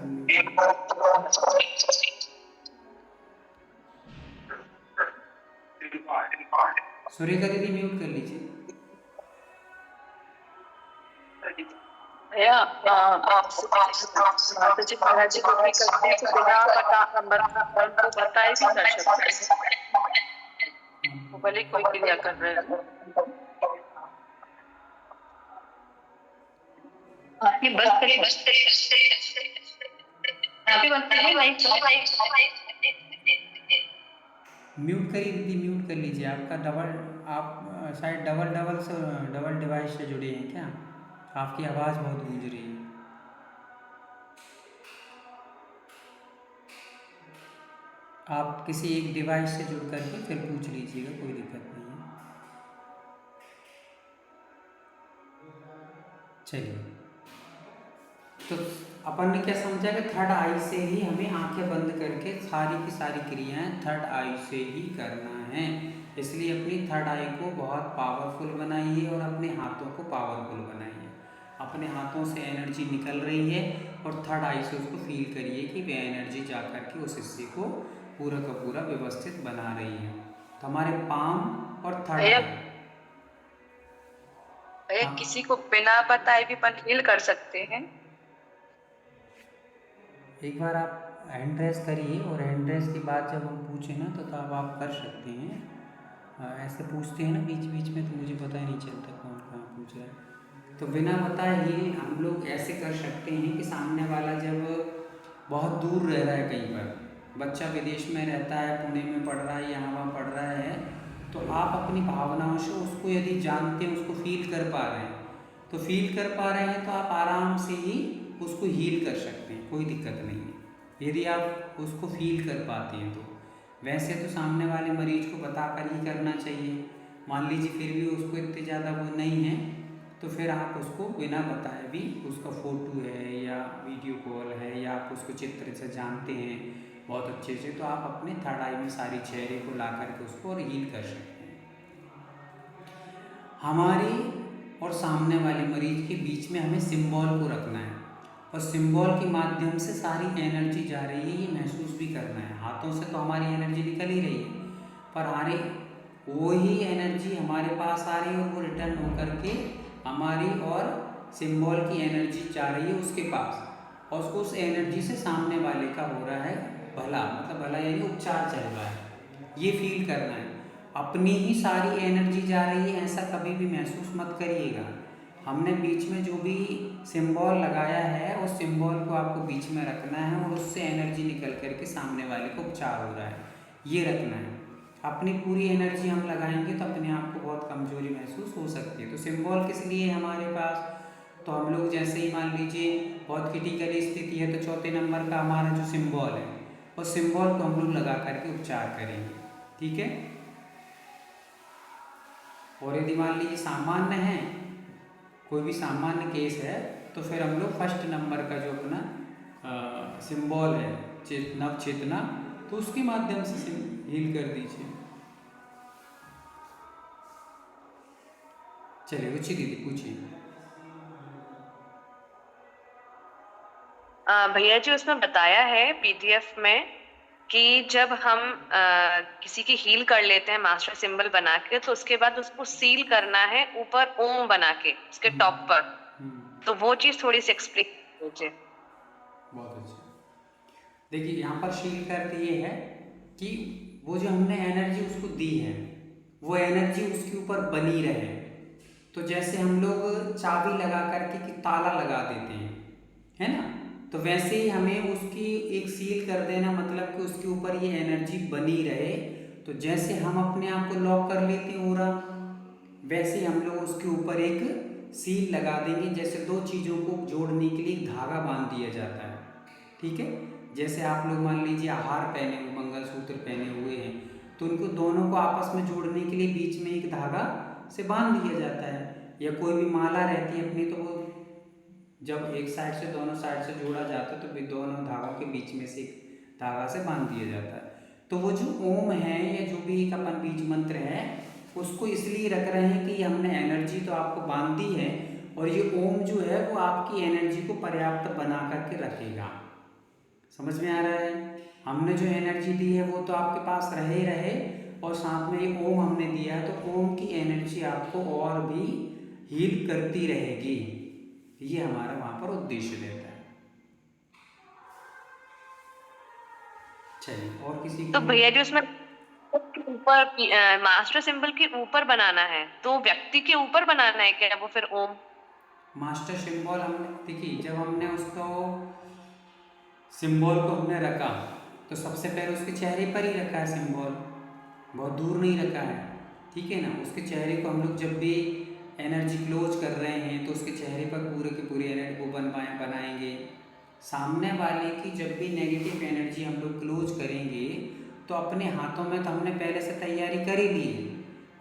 सुरेखा दीदी म्यूट कर लीजिए। भैया माता जी महाराज जी को भी करते हैं तो बिना नंबर को बताए भी कर सकते हैं, भले कोई क्रिया कर रहे हो। आपकी बस आपकी बंद करिए म्यूट करिए दीदी, म्यूट कर लीजिए। आपका आप शायद डबल डिवाइस से जुड़े हैं क्या? आपकी आवाज़ बहुत गूंज रही है। आप किसी एक डिवाइस से जुड़ करके फिर पूछ लीजिएगा, कोई दिक्कत नहीं है। चलिए, तो अपन ने क्या समझा कि थर्ड आई से ही हमें आंखें बंद करके सारी की सारी क्रियाएं थर्ड आई से ही करना है। इसलिए अपनी थर्ड आई को बहुत पावरफुल बनाइए और अपने हाथों को पावरफुल बनाइए। अपने हाथों से एनर्जी निकल रही है और थर्ड आई से उसको फील करिए कि वह एनर्जी जा कर के उस हिस्से को पूरा का पूरा व्यवस्थित बना रही है। तो हमारे पाम और थर्ड आई, भैया किसी को बिना बताए भी अपन हील कर सकते हैं। एक बार आप हैंड रेस करिए और हैंड रेस की बात जब हम पूछें ना तो अब आप कर सकते हैं। ऐसे पूछते हैं ना बीच बीच में तो मुझे पता ही नहीं चलता कौन कहाँ पूछ रहा है। तो बिना बताए ही हम लोग ऐसे कर सकते हैं कि सामने वाला जब बहुत दूर रह रहा है, कहीं पर बच्चा विदेश में रहता है, पुणे में पढ़ रहा है, यहाँ वहाँ पढ़ रहा है, तो आप अपनी भावनाओं से उसको यदि जानते हैं, उसको फील कर पा रहे हैं, तो फील कर पा रहे हैं तो आप आराम से ही उसको हील कर सकते हैं, कोई दिक्कत नहीं है यदि आप उसको फील कर पाते हैं तो। वैसे तो सामने वाले मरीज को बता कर ही करना चाहिए। मान लीजिए फिर भी उसको इतने ज़्यादा वो नहीं है तो फिर आप उसको बिना बताए भी, उसका फ़ोटो है या वीडियो कॉल है या आप उसको चित्र से जानते हैं बहुत अच्छे से, तो आप अपने थर्ड आई में सारी चेहरे को ला करके उसको और हील कर सकते हैं। हमारी और सामने वाले मरीज के बीच में हमें सिंबल को रखना है और सिंबल के माध्यम से सारी एनर्जी जा रही है ये महसूस भी करना है। हाथों से तो हमारी एनर्जी निकल ही रही है पर वही एनर्जी हमारे पास आ रही है और वो रिटर्न होकर के हमारी और सिंबल की एनर्जी जा रही है उसके पास और उस एनर्जी से सामने वाले का हो रहा है भला, मतलब भला यानी उपचार चल रहा है, ये फील करना है। अपनी ही सारी एनर्जी जा रही है ऐसा कभी भी महसूस मत करिएगा। हमने बीच में जो भी सिंबल लगाया है उस सिंबल को आपको बीच में रखना है और उससे एनर्जी निकल करके सामने वाले को उपचार हो रहा है ये रखना है। अपनी पूरी एनर्जी हम लगाएंगे तो अपने आप को बहुत कमजोरी महसूस हो सकती है। तो सिंबल किस लिए है हमारे पास, तो हम लोग जैसे ही मान लीजिए बहुत क्रिटिकल स्थिति है तो चौथे नंबर का हमारा जो सिंबल है उस सिंबल को हम लोग लगा करके उपचार करेंगे, ठीक है। और यदि मान लीजिए सामान्य है, कोई भी सामान्य केस है तो फिर हम लोग फर्स्ट नंबर का जो अपना सिंबल है नव चेतना, तो उसके माध्यम से हील कर दीजिए। चलिए रुचि दीदी पूछिए। भैया जी उसमें बताया है पीडीएफ में कि जब हम किसी की हील कर लेते हैं मास्टर सिंबल बना के तो उसके बाद उसको सील करना है ऊपर ओम बना के उसके टॉप पर, तो वो चीज थोड़ी सी एक्सप्लेन कीजिए। बहुत अच्छा। देखिए यहाँ पर शील करते ये है कि वो जो हमने एनर्जी उसको दी है वो एनर्जी उसके ऊपर बनी रहे। तो जैसे हम लोग चाबी लगा करके कि ताला लगा देते हैं, है ना, तो वैसे ही हमें उसकी एक सील कर देना, मतलब कि उसके ऊपर ये एनर्जी बनी रहे। तो जैसे हम अपने आप को लॉक कर लेते हैं पूरा, वैसे ही हम लोग उसके ऊपर एक सील लगा देंगे। जैसे दो चीज़ों को जोड़ने के लिए एक धागा बांध दिया जाता है, ठीक है। जैसे आप लोग मान लीजिए हार पहने हुए, मंगलसूत्र पहने हुए हैं, तो उनको दोनों को आपस में जोड़ने के लिए बीच में एक धागा से बांध दिया जाता है। या कोई भी माला रहती है अपनी, तो वो जब एक साइड से दोनों साइड से जोड़ा जाता है तो भी दोनों धागों के बीच में से एक धागा से बांध दिया जाता है। तो वो जो ओम है या जो भी एक अपन बीज मंत्र है, उसको इसलिए रख रहे हैं कि हमने एनर्जी तो आपको बांध दी है, और ये ओम जो है वो आपकी एनर्जी को पर्याप्त बना करके रखेगा। समझ में आ रहा है? हमने जो एनर्जी दी है वो तो आपके पास रहे, और साथ में ये ओम हमने दिया है, तो ओम की एनर्जी आपको और भी हील करती रहेगी। ये हमारा वहाँ पर उद्देश्य रहता है। चलिए, और किसी तो को? भैया जी उसमें ऊपर मास्टर सिंबल के ऊपर बनाना है, तो व्यक्ति के ऊपर बनाना है क्या वो फिर ओम? मास्टर सिंबल हमने, देखिए जब हमने उसको सिंबल को हमने रखा, तो सबसे पहले उसके चेहरे पर ही रखा है सिंबल, बहुत दूर नहीं रखा है, ठीक है ना। उसके चेहरे को हम लोग जब भी एनर्जी क्लोज कर रहे हैं तो उसके चेहरे पर पूरे की पूरी एनर्जी को बनाएंगे। सामने वाले की जब भी नेगेटिव एनर्जी हम लोग क्लोज करेंगे तो अपने हाथों में तो हमने पहले से तैयारी कर ही ली है,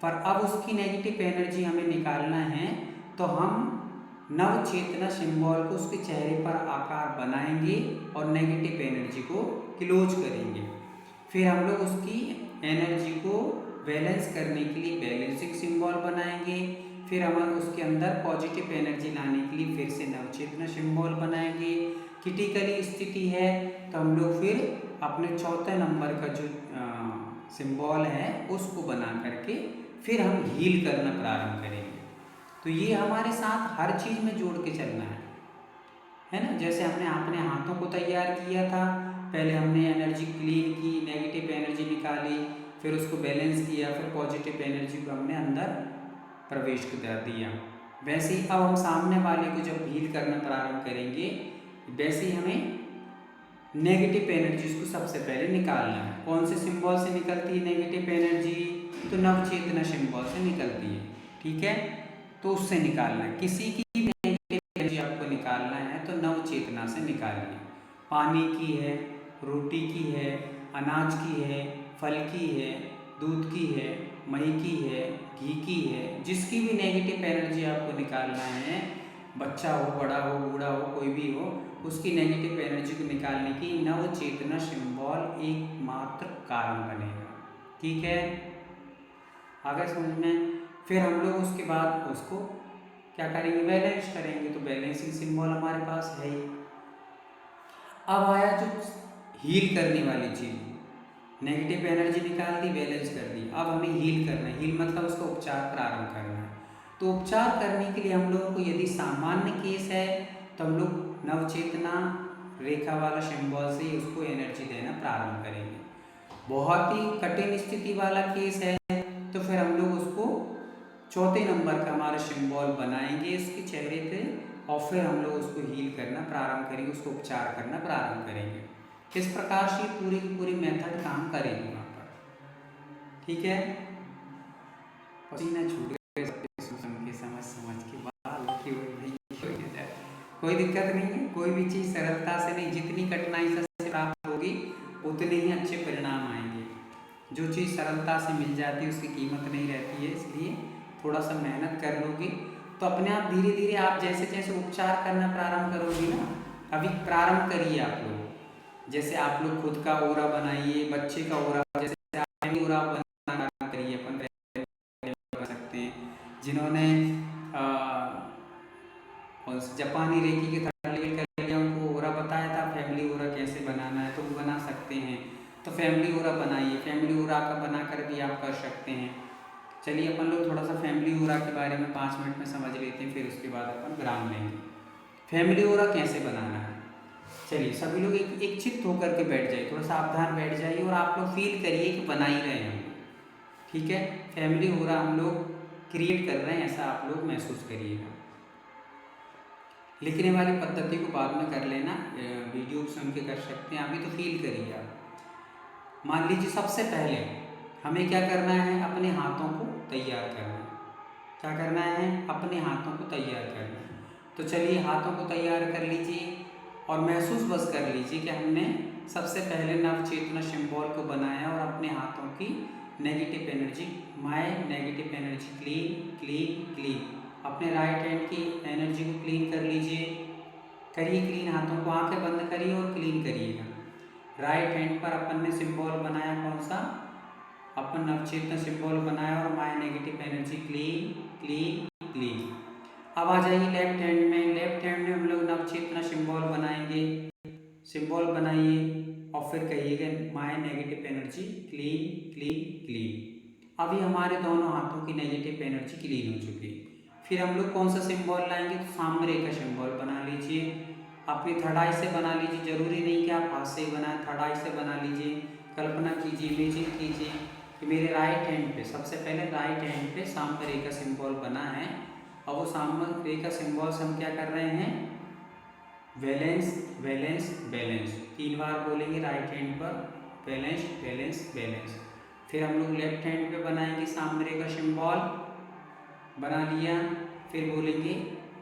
पर अब उसकी नेगेटिव एनर्जी हमें निकालना है। तो हम नव चेतना सिंबल को उसके चेहरे पर आकार बनाएंगे और नेगेटिव एनर्जी को क्लोज करेंगे। फिर हम लोग उसकी एनर्जी को बैलेंस करने के लिए बैलेंसिंग सिंबल बनाएंगे। फिर हम उसके अंदर पॉजिटिव एनर्जी लाने के लिए फिर से नवचेतना सिंबल बनाएंगे। क्रिटिकली स्थिति है तो हम लोग फिर अपने चौथे नंबर का जो सिंबल है उसको बना करके फिर हम हील करना प्रारंभ करेंगे। तो ये हमारे साथ हर चीज़ में जोड़ के चलना है ना। जैसे हमने अपने हाथों को तैयार किया था, पहले हमने एनर्जी क्लीन की, नेगेटिव एनर्जी निकाली, फिर उसको बैलेंस किया, फिर पॉजिटिव एनर्जी को हमने अंदर प्रवेश कर दिया। वैसे ही अब हम सामने वाले को जब हील करना प्रारंभ करेंगे, वैसे ही हमें नेगेटिव एनर्जी को सबसे पहले निकालना है। कौन से सिंबल से निकलती है नेगेटिव एनर्जी? तो नवचेतना सिंबल से निकलती है, ठीक है। तो उससे निकालना है। किसी की भी नेगेटिव एनर्जी आपको निकालना है तो नवचेतना से निकालिए। पानी की है, रोटी की है, अनाज की है, फल की है, दूध की है, मही की है, घी की है, जिसकी भी नेगेटिव एनर्जी आपको निकालना है, बच्चा हो, बड़ा हो, बूढ़ा हो, कोई भी हो, उसकी नेगेटिव एनर्जी को निकालने की नवचेतना सिंबल एकमात्र कारण बनेगा, ठीक है। आगे समझ में? फिर हम लोग उसके बाद उसको क्या करेंगे? बैलेंस करेंगे। तो बैलेंसिंग सिंबल हमारे पास है ही। अब आया जो हील करने वाली चीज़, नेगेटिव एनर्जी निकाल दी, बैलेंस कर दी। अब हमें हील करना है। हील मतलब उसका उपचार प्रारंभ करना है। तो उपचार करने के लिए हम लोगों को यदि सामान्य केस है तो हम लोग नवचेतना रेखा वाला सिंबल से ही उसको एनर्जी देना प्रारंभ करेंगे। बहुत ही कठिन स्थिति वाला केस है तो फिर हम लोग उसको चौथे नंबर का हमारा सिंबल बनाएंगे इसके चेहरे पे, और फिर हम लोग उसको हील करना प्रारंभ करेंगे, उसको उपचार करना प्रारंभ करेंगे। किस प्रकार से पूरी की पूरी मेथड काम करेगी वहाँ पर, ठीक है। पसीना छूट गया समझ के बाल कोई दिक्कत नहीं है। कोई भी चीज़ सरलता से नहीं, जितनी कठिनाई से प्राप्त होगी उतने ही अच्छे परिणाम आएंगे। जो चीज़ सरलता से मिल जाती है उसकी कीमत नहीं रहती है, इसलिए थोड़ा सा मेहनत कर लोगे तो अपने आप धीरे धीरे आप जैसे जैसे उपचार करना प्रारंभ करोगे ना, अभी प्रारंभ करिए आप लोग। जैसे आप लोग खुद का ओरा बनाइए, बच्चे का ओरा, जैसे आप ओरा बनाना करिए, अपन बना सकते हैं। जिन्होंने जापानी रेकी के थर्ड लेवल कर लिया, उनको ओरा बताया था फैमिली ओरा कैसे बनाना है, तो वो बना सकते हैं। तो फैमिली ओरा बनाइए, फैमिली ओरा का बनाकर भी आप कर सकते हैं। चलिए अपन लोग थोड़ा सा फैमिली ओरा के बारे में 5 मिनट में समझ लेते हैं, फिर उसके बाद अपन विराम लेंगे। फैमिली ओरा कैसे बनाना है, चलिए सभी लोग एक चित्त होकर के बैठ जाइए, थोड़ा सावधान बैठ जाइए और आप लोग फील करिए कि बना ही रहे हैं, ठीक है, फैमिली हो रहा हम लोग क्रिएट कर रहे हैं, ऐसा आप लोग महसूस करिएगा। लिखने वाली पद्धति को बाद में कर लेना, वीडियो सुन के कर सकते हैं, अभी तो फील करिए आप। मान लीजिए सबसे पहले हमें क्या करना है, अपने हाथों को तैयार करना है। क्या करना है, अपने हाथों को तैयार करना है। तो चलिए हाथों को तैयार कर लीजिए और महसूस बस कर लीजिए कि हमने सबसे पहले नव चेतना सिंबल को बनाया और अपने हाथों की negative energy, my negative energy clean clean clean, अपने राइट हैंड की एनर्जी को क्लीन कर लीजिए। करिए क्लीन, हाथों को आंखें बंद करिए और क्लीन करिएगा। राइट हैंड पर अपन ने सिंबल बनाया, कौन सा, अपन नवचेतना सिंबल बनाया और my negative energy clean clean clean. अब आ जाइए लेफ्ट हैंड में। लेफ्ट हैंड में हम लोग नवचेतना सिंबल बनाएंगे। सिंबल बनाइए और फिर कहिएगा my negative energy clean clean clean. अभी हमारे दोनों हाथों की नेगेटिव एनर्जी क्लीन हो चुकी है। फिर हम लोग कौन सा सिंबल लाएंगे, तो सामने का सिंबल बना लीजिए। अपनी थर्ड आई से बना लीजिए, जरूरी नहीं कि आप हाथ से ही बनाएं, थर्ड आई से बना लीजिए। कल्पना कीजिए, इमेजिन कीजिए कि मेरे राइट हैंड पे, सबसे पहले राइट हैंड पे सामने रेखा सिंबल बना है और वो सामने रेखा सिंबल से हम क्या कर रहे हैं, बैलेंस बैलेंस बैलेंस, 3 बार बोलेंगे राइट हैंड पर, बैलेंस बैलेंस बैलेंस। फिर हम लोग लेफ्ट हैंड पे बनाएंगे सामने रेखा सिंबल, बना लिया, फिर बोलेंगे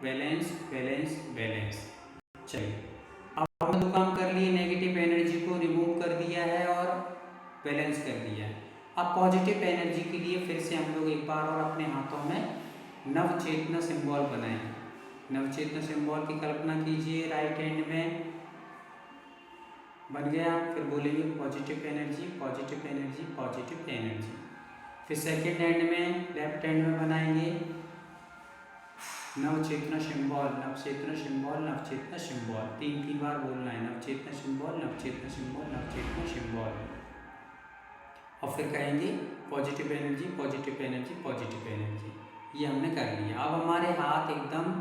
बैलेंस बैलेंस बैलेंस। चलिए अब हमने दो काम कर लिए, नेगेटिव एनर्जी को रिमूव कर दिया है और बैलेंस कर दिया है। अब पॉजिटिव एनर्जी के लिए फिर से हम लोग एक बार और अपने हाथों में नवचेतना सिंबल बनाएंगे। नवचेतना सिंबल की कल्पना कीजिए, राइट हैंड में बन गया, फिर बोलेंगे positive energy positive energy positive energy. फिर सेकेंड हैंड में, लेफ्ट हैंड में बनाएंगे नवचेतना सिंबल नवचेतना सिंबल नवचेतना सिंबल, 3 बार बोलना है, नवचेतना सिंबल नवचेतना सिंबल नवचेतना सिंबल। और फिर कहेंगे positive energy positive energy positive energy. ये हमने कर लिया। अब हमारे हाथ एकदम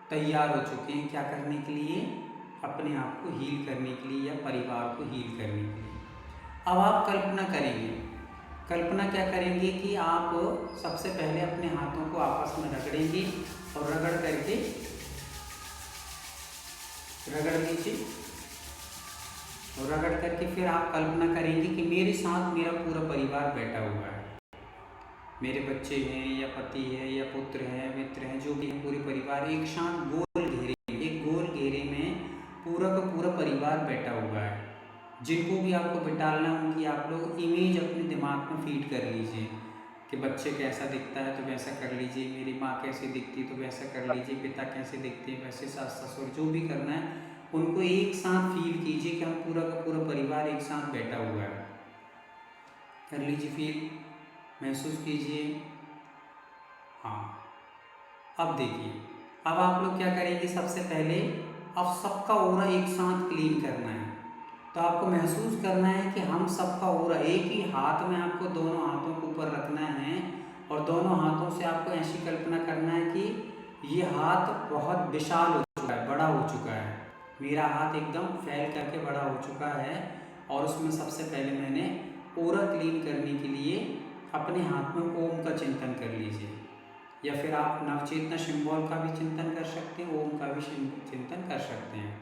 तैयार हो चुके हैं क्या करने के लिए, अपने आप को हील करने के लिए या परिवार को हील करने के लिए। अब आप कल्पना करेंगे, कल्पना क्या करेंगे कि आप सबसे पहले अपने हाथों को आपस में रगड़ेंगे और रगड़ करके रगड़ लीजिए और रगड़ करके फिर आप कल्पना करेंगे कि मेरे साथ मेरा पूरा परिवार बैठा हुआ है। मेरे बच्चे हैं या पति है या पुत्र है, मित्र हैं, जो भी पूरे परिवार एक साथ गोल घेरे, एक गोल घेरे में पूरा का पूरा परिवार बैठा हुआ है। जिनको भी आपको बिठाना उनकी आप लोग इमेज अपने दिमाग में फीड कर लीजिए कि बच्चे कैसा दिखता है तो वैसा कर लीजिए, मेरी माँ कैसी दिखती है तो वैसा कर लीजिए, पिता कैसे दिखते हैं वैसे, सास ससुर, जो भी करना है उनको एक साथ फील कीजिए कि हम पूरा का पूरा परिवार एक साथ बैठा हुआ है। कर लीजिए, फील महसूस कीजिए। हाँ, अब देखिए, अब आप लोग क्या करेंगे, सबसे पहले अब सबका ऑरा एक साथ क्लीन करना है। तो आपको महसूस करना है कि हम सबका ऑरा एक ही हाथ में, आपको दोनों हाथों को ऊपर रखना है और दोनों हाथों से आपको ऐसी कल्पना करना है कि ये हाथ बहुत विशाल हो चुका है, बड़ा हो चुका है। मेरा हाथ एकदम फैल करके बड़ा हो चुका है और उसमें सबसे पहले मैंने ऑरा क्लीन करने के लिए अपने हाथ में ओम का चिंतन कर लीजिए, या फिर आप नवचेतना सिंबल का भी चिंतन कर सकते हैं, ओम का भी चिंतन कर सकते हैं।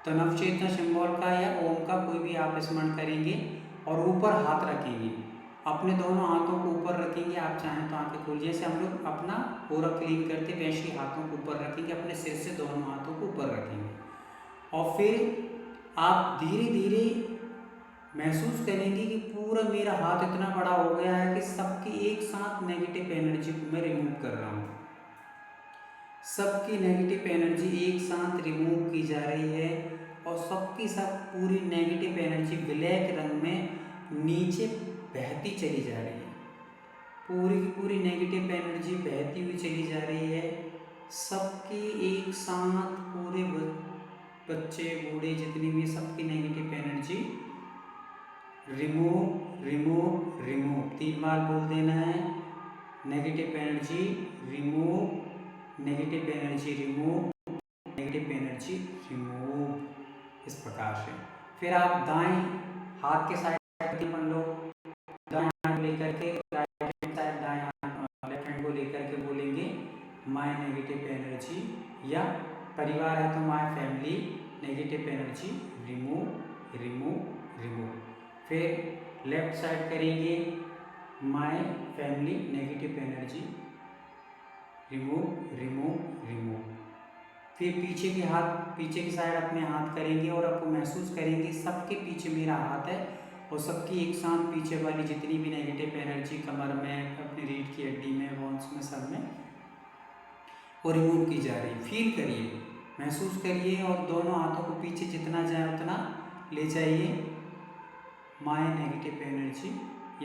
तो नवचेतना सिंबल का या ओम का कोई भी आप स्मरण करेंगे और ऊपर हाथ रखेंगे, अपने दोनों हाथों को ऊपर रखेंगे। आप चाहें तो आंखें खोल, जैसे हम लोग अपना ऑरा क्लीन करते वैसे ही हाथों को ऊपर रखेंगे, अपने सिर से दोनों हाथों को ऊपर रखेंगे और फिर आप धीरे धीरे महसूस करेंगे कि पूरा मेरा हाथ इतना बड़ा हो गया है कि सबकी एक साथ नेगेटिव एनर्जी को मैं रिमूव कर रहा हूँ। सबकी नेगेटिव एनर्जी एक साथ रिमूव की जा रही है और सबकी सब पूरी नेगेटिव एनर्जी ब्लैक रंग में नीचे बहती चली जा रही है। पूरी की पूरी नेगेटिव एनर्जी बहती हुई चली जा रही है। सबकी एक साथ पूरे बच्चे बूढ़े जितनी भी, सबकी negative energy remove remove remove 3 बार बोल देना है। Negative energy remove, negative energy remove, negative energy remove, इस प्रकार से। फिर आप दाएं हाथ के साइड अपन लोग दाएं हाथ लेकर के या परिवार है तो my family, negative energy remove remove remove. फिर लेफ्ट साइड करेंगे my family, negative energy remove remove remove. फिर पीछे की साइड अपने हाथ करेंगे और आपको महसूस करेंगे सबके पीछे मेरा हाथ है और सबकी एक साथ पीछे वाली जितनी भी नेगेटिव एनर्जी कमर में, अपनी रीढ़ की हड्डी में, बोन्स में, सब में वो रिमूव की जा रही। फील करिए, महसूस करिए और दोनों हाथों को पीछे जितना जाए उतना ले जाइए। माय नेगेटिव एनर्जी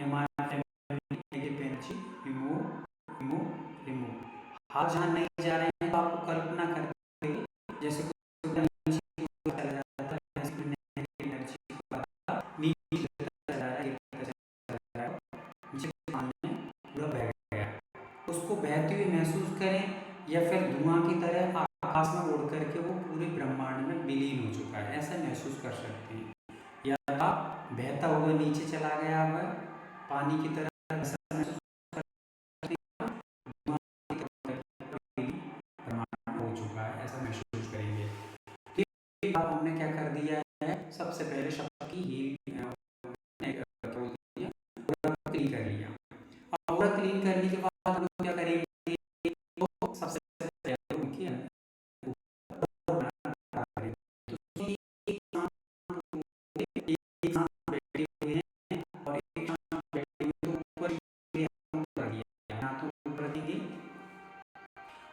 या my negative energy remove remove remove. हाथ जहाँ नहीं जा रहे हैं तो आपको कल्पना करते जैसे कोई नीचे चला जाता है, एनर्जी नीचे चला जा रहा है, नीचे पानी में पूरा बह गया, उसको बहते हुए महसूस करें या फिर धुआं की तरह आकाश में उड़ करके वो पूरे ब्रह्मांड में विलीन हो चुका है, ऐसा महसूस कर सकते हैं। या बहता हुआ नीचे चला गया हुआ पानी की तरह हो चुका है, ऐसा महसूस करेंगे। ठीक, अब हमने क्या कर दिया है, सबसे पहले शब्द की क्लीन कर लिया। और क्लीन करने के बाद हम लोग क्या करेंगे, तो सबसे पहले उनकी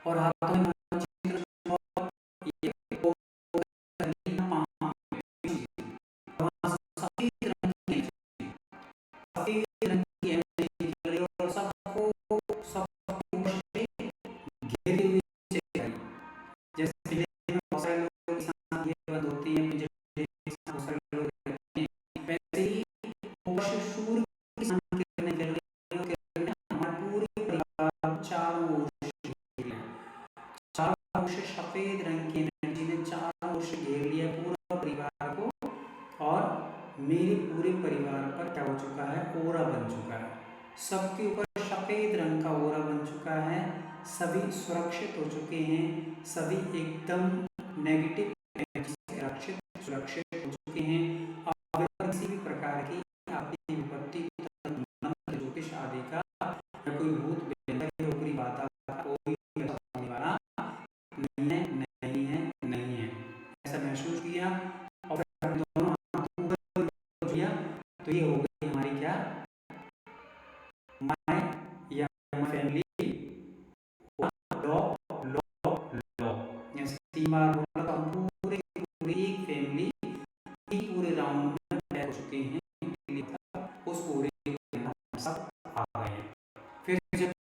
और हाथों में सफेद रंग की एनर्जी ने चारों ओर से घेर लिया पूरा परिवार को और मेरे पूरे परिवार पर क्या हो चुका है, ओरा बन चुका है। सबके ऊपर सफेद रंग का ओरा बन चुका है, सभी सुरक्षित हो चुके हैं, सभी एकदम नेगेटिव एनर्जी से रक्षित सुरक्षित हो चुके हैं। अब किसी भी प्रकार की आपकी विपत्ति, ज्योतिष आदि का या कोई भूत ऊपरी बाधा कोई होने वाला नहीं है, ऐसा महसूस किया और दोनों हाथों किया तो ये हो गई हमारी क्या, माय या फैमिली लॉ लॉ लॉ। जैसे 3 बार बोला तो हम पूरे एक फैमिली पूरे राउंड में बैठ चुके हैं, उस पूरे सब आ गए हैं। फिर जब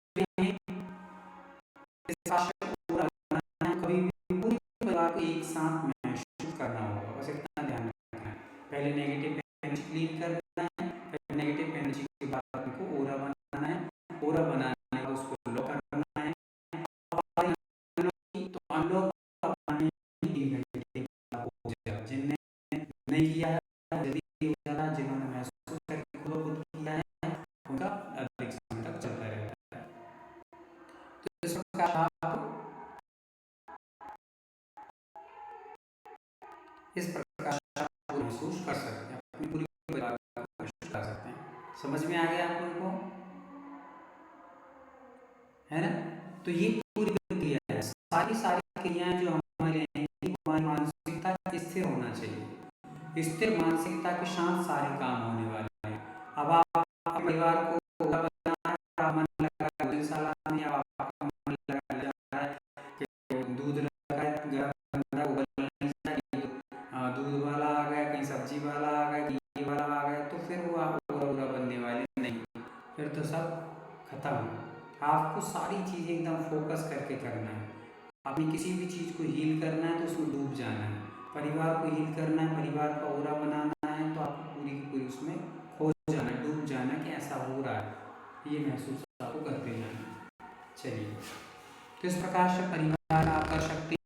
कभी भी पूरे परिवार को एक साथ महसूस करना होगा, बस इतना ध्यान रखना है। पहले नेगेटिव एनर्जी क्लीन करना है, फिर नेगेटिव एनर्जी के बाद हमको ओरा बनाना है, ओरा बनाने का उसको लॉक करना है। तो अनलॉक जिनने नहीं किया है जल्दी हो जाता है, जिन्होंने महसूस करके खुद किया है उनका अधिक समय तक चलता रहता है। तो इस प्रकार इस प्रकार महसूस कर सकते हैं, अपनी पूरी परिवार को महसूस कर सकते हैं। समझ में आ गया आप लोगों को, है ना? तो ये पूरी क्रिया है, सारी क्रियाएं जो हमारे हैं, हमारी मानसिकता स्थिर होना चाहिए। स्थिर मानसिकता के साथ सारे काम होने वाले हैं। अब आप परिवार को मन लगा दूध दूध वाला आ गया, कहीं सब्जी वाला आ गया, घी वाला आ गया, तो फिर वो पूरा बनने वाले नहीं, फिर तो सब खत्म। आपको सारी चीज़ें एकदम फोकस करके करना है। आपने किसी भी चीज़ को हील करना है तो उसमें डूब जाना है, परिवार को हील करना है, परिवार का ओरा बनाना है, तो आपको पूरी की पूरी उसमें खो जाना है, डूब जाना है कि ऐसा हो रहा है, ये महसूस आपको करते जाना। चलिए, तो इस प्रकार से परिवार आप कर सकते हैं।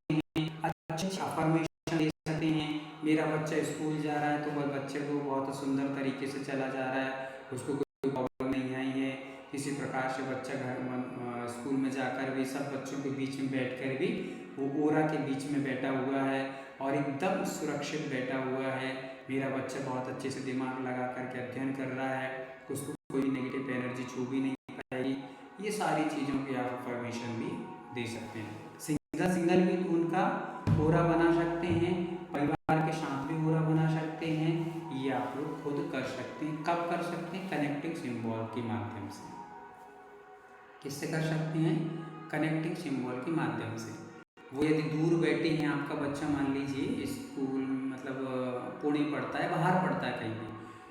अच्छी अफर्मेशन दे सकते हैं। मेरा बच्चा स्कूल जा रहा है तो वह बच्चे को बहुत सुंदर तरीके से चला जा रहा है, उसको कोई प्रॉब्लम नहीं आई है। इसी प्रकार से बच्चा घर स्कूल में जाकर भी सब बच्चों के बीच में बैठकर भी वो ओरा के बीच में बैठा हुआ है और एकदम सुरक्षित बैठा हुआ है। मेरा बच्चा बहुत अच्छे से दिमाग लगा करके अध्ययन कर रहा है, उसको कोई नेगेटिव एनर्जी छू भी नहीं पाएगी। ये सारी चीज़ों की आप परमिशन भी दे सकते हैं। सिंगल भी उनका ओरा बना सकते हैं, परिवार के साथ भी ओरा बना सकते हैं। ये आप लोग खुद कर सकते हैं। कब कर सकते हैं? कनेक्टिंग सिंबल के माध्यम से। किससे कर सकते हैं? कनेक्टिंग सिंबल के माध्यम से। वो यदि दूर बैठे हैं, आपका बच्चा मान लीजिए स्कूल मतलब पुणे पढ़ता है, बाहर पढ़ता है कहीं भी,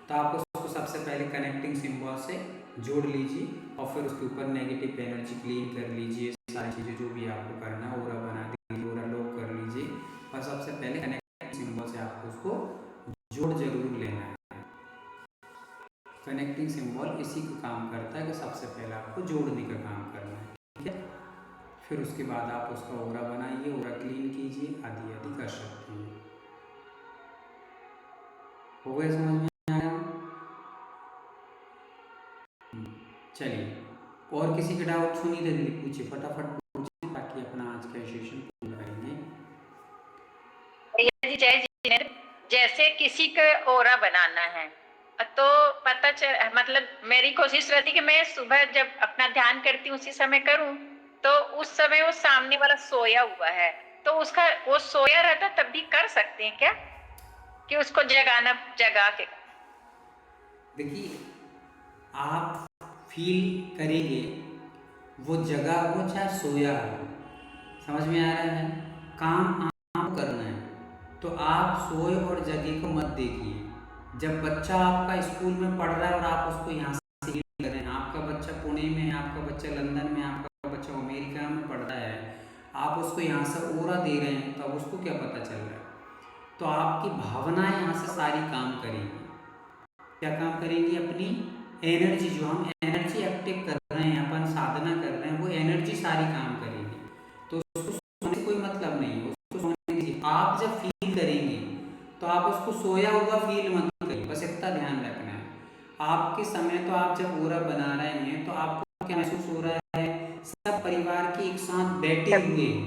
तो आप उसको सबसे पहले कनेक्टिंग सिंबल से जोड़ लीजिए और फिर उसके ऊपर नेगेटिव एनर्जी क्लीन कर लीजिए। सारी चीज़ें जो भी आपको करना है, ओरा बना दीजिए, ओरा लॉक कर लीजिए और सबसे पहले कनेक्टिंग सिंबल से आपको उसको जोड़ जरूर लेना है। कनेक्टिंग सिंबल इसी का काम करता है कि सबसे पहले आपको जोड़ने का काम करना है, ठीक है। फिर उसके बाद आप उसका ओरा बनाइए, ओरा क्लीन कीजिए, आदि आदि कर सकते हैं। हो गए समझ में आया? चलिए, और किसी का डाउट सुनिए जल्दी पूछिए, फटाफट पूछिए ताकि अपना आज का सेशन पूरा करेंगे। भैया जी जय जिनेंद्र, जैसे किसी का ओरा बनाना है तो पता चल मतलब मेरी कोशिश रहती कि मैं सुबह जब अपना ध्यान करती हूँ उसी समय करूँ, तो उस समय वो सामने वाला सोया हुआ है, तो उसका वो सोया रहता तब भी कर सकते हैं क्या कि उसको जगा के? देखिए, आप फील करेंगे वो जगह हो चाहे सोया हो, समझ में आ रहा है? काम आप करना है तो आप सोए और जगह को मत देखिए। जब बच्चा आपका स्कूल में पढ़ रहा है और आप उसको यहाँ से हील कर रहे हैं, आपका बच्चा पुणे में है, आपका बच्चा लंदन में, आपका बच्चा अमेरिका में पढ़ रहा है, आप उसको यहाँ से ओरा दे रहे हैं, तब उसको क्या पता चल रहा है? तो आपकी भावनाएं यहाँ से सारी काम करेंगी। क्या काम करेंगी? अपनी एनर्जी, जो हम एनर्जी एक्टिव कर रहे हैं, अपन साधना कर रहे हैं, वो एनर्जी सारी काम करेगी। तो उसको सोने से कोई मतलब नहीं है, उसको सोने दीजिए। आप जब फील करेंगे तो आप उसको सोया हुआ फील मत करिए, बस इतना ध्यान रखना है। आपके समय तो आप जब ओरा बना रहे हैं तो आपको क्या महसूस हो रहा है? सब परिवार के एक साथ बैठे हुए हैं,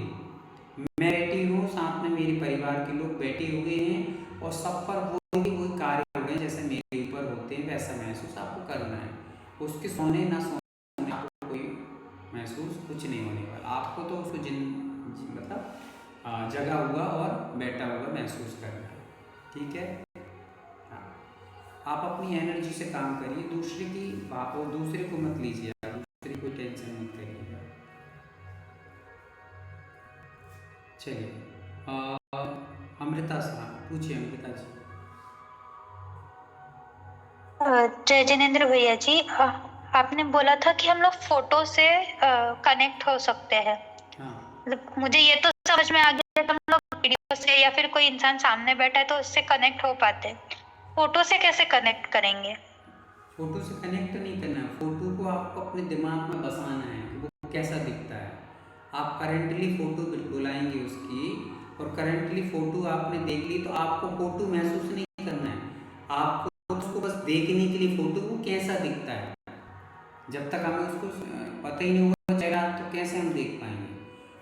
मैं बैठी हूँ, साथ में मेरे परिवार के लोग बैठे हुए हैं और सब पर वही कार्य हो गए जैसे मेरे ऊपर होते हैं, वैसा महसूस आपको करना है। उसके सोने ना सोने आपको कोई महसूस कुछ नहीं होने वाला। आपको तो उसको मतलब जगा हुआ और बैठा हुआ महसूस करना है, ठीक है। हाँ, आप अपनी एनर्जी से काम करिए, दूसरे की बात और दूसरे को मत लीजिए, दूसरे को टेंशन मत करिएगा। चलिए, अमृता साहब पूछिए। अमृता जी। जय जिनेंद्र भैया जी, आपने बोला था कि हम लोग फोटो से कनेक्ट हो सकते हैं। हाँ, मतलब मुझे ये तो समझ में आ गया कि हम लोग वीडियो से या फिर कोई इंसान सामने बैठा है तो उससे कनेक्ट हो पाते हैं। फोटो से कैसे कनेक्ट करेंगे? फोटो से कनेक्ट नहीं करना है, फोटो को आपको अपने दिमाग में बसाना है कि वो कैसा दिखता है। आप करेंटली फोटो बुलाएंगे उसकी, और करेंटली फोटो आपने देख ली तो आपको फोटो महसूस नहीं करना है, आपको उसको बस देखने के लिए फोटो को कैसा दिखता है। जब तक हमें उसको पता ही नहीं होगा चेहरा तो कैसे हम देख पाएंगे?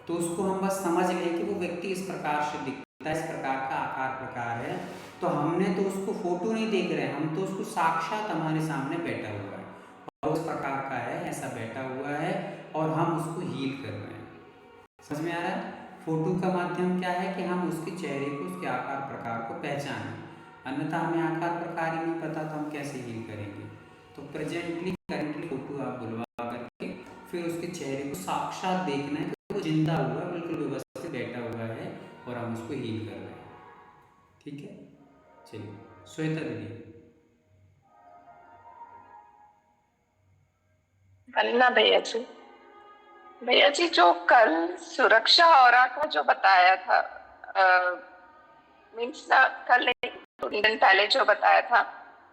तो उसको हम बस समझ लें कि वो व्यक्ति इस प्रकार से दिखता है, इस प्रकार का आकार प्रकार है। तो हमने तो उसको फोटो नहीं देख रहे हैं, हम तो उसको साक्षात हमारे सामने बैठा हुआ है और उस प्रकार का है, ऐसा बैठा हुआ है और हम उसको हील कर रहे हैं। समझ में आ रहा है? फोटो का माध्यम क्या है कि हम उसके चेहरे को, उसके आकार प्रकार को पहचानें, अन्यथा हमें आकार प्रकार ही नहीं पता तो हम कैसे हील करेंगे? तो प्रेजेंटली करेंटली फोटो आप बुलवा करके फिर उसके चेहरे को साक्षात देखना है कि वो जिंदा हुआ, बिल्कुल व्यवस्थित बैठा हुआ है और हम उसको हील कर रहे हैं, ठीक है। चलिए, श्वेता दीदी। अन्ना भैया जी जो कल सुरक्षा ऑरा का जो बताया था, मीन्स ना कल नहीं 2 दिन पहले जो बताया था,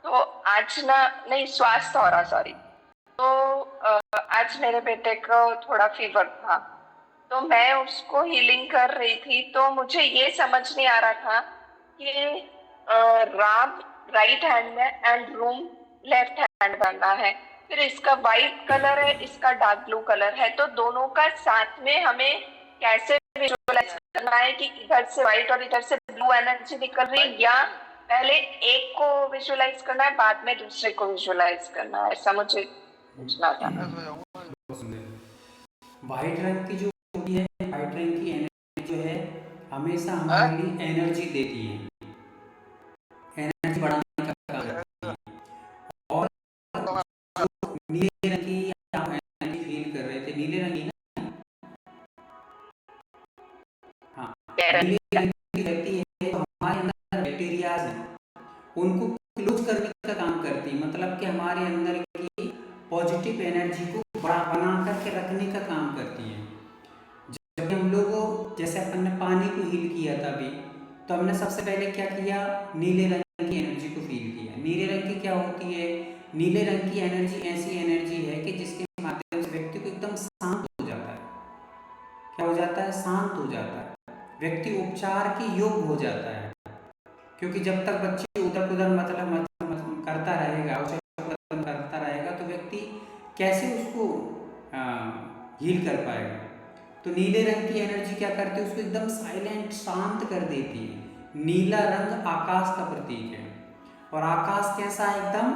तो आज ना नहीं स्वास्थ्य ऑरा, सॉरी। तो आज मेरे बेटे को थोड़ा फीवर था तो मैं उसको हीलिंग कर रही थी, तो मुझे ये समझ नहीं आ रहा था कि राम राइट हैंड में एंड रूम लेफ्ट हैंड बनना है। फिर इसका वाइट कलर है, इसका डार्क ब्लू कलर है, तो दोनों का साथ में हमें कैसे विजुअलाइज करना है कि इधर से व्हाइट और इधर से ब्लू एनर्जी निकल रही है, या पहले एक को विजुअलाइज करना है बाद में दूसरे को विजुअलाइज करना है? ऐसा मुझे पूछना था। वाइट रंग की जो होती है, वाइट रंग की एनर्जी जो है हमेशा हमारे लिए एनर्जी देती है, एनर्जी बढ़ाने का काम करती है। और जो नीले रंग की आप एनर्जी फील कर रहे थे, नीले रंग की ना, हाँ, नीले रंग की रहती है, तो हमारे अंदर बैक्टीरियाज हैं, उनको क्लोज करने का काम करती है, मतलब कि हमारे अंदर की पॉजिटिव एनर्जी को बना करके रखने का काम करती है। जब हम लोग, जैसे अपन ने पानी को हील किया था अभी, तो हमने सबसे पहले क्या किया, नीले रंग की एनर्जी को फील किया। नीले रंग की क्या होती है, नीले रंग की एनर्जी ऐसी एनर्जी है कि जिसके माध्यम से व्यक्ति को एकदम शांत हो जाता है। क्या हो जाता है, शांत हो जाता है, व्यक्ति उपचार के योग्य हो जाता है। क्योंकि जब तक बच्चे उधर उधर मतलब करता रहेगा, उछल करता रहेगा, तो व्यक्ति कैसे उसको हील कर पाएगा। तो नीले रंग की एनर्जी क्या करती है, उसको एकदम साइलेंट, शांत कर देती है। नीला रंग आकाश का प्रतीक है, और आकाश कैसा है, एकदम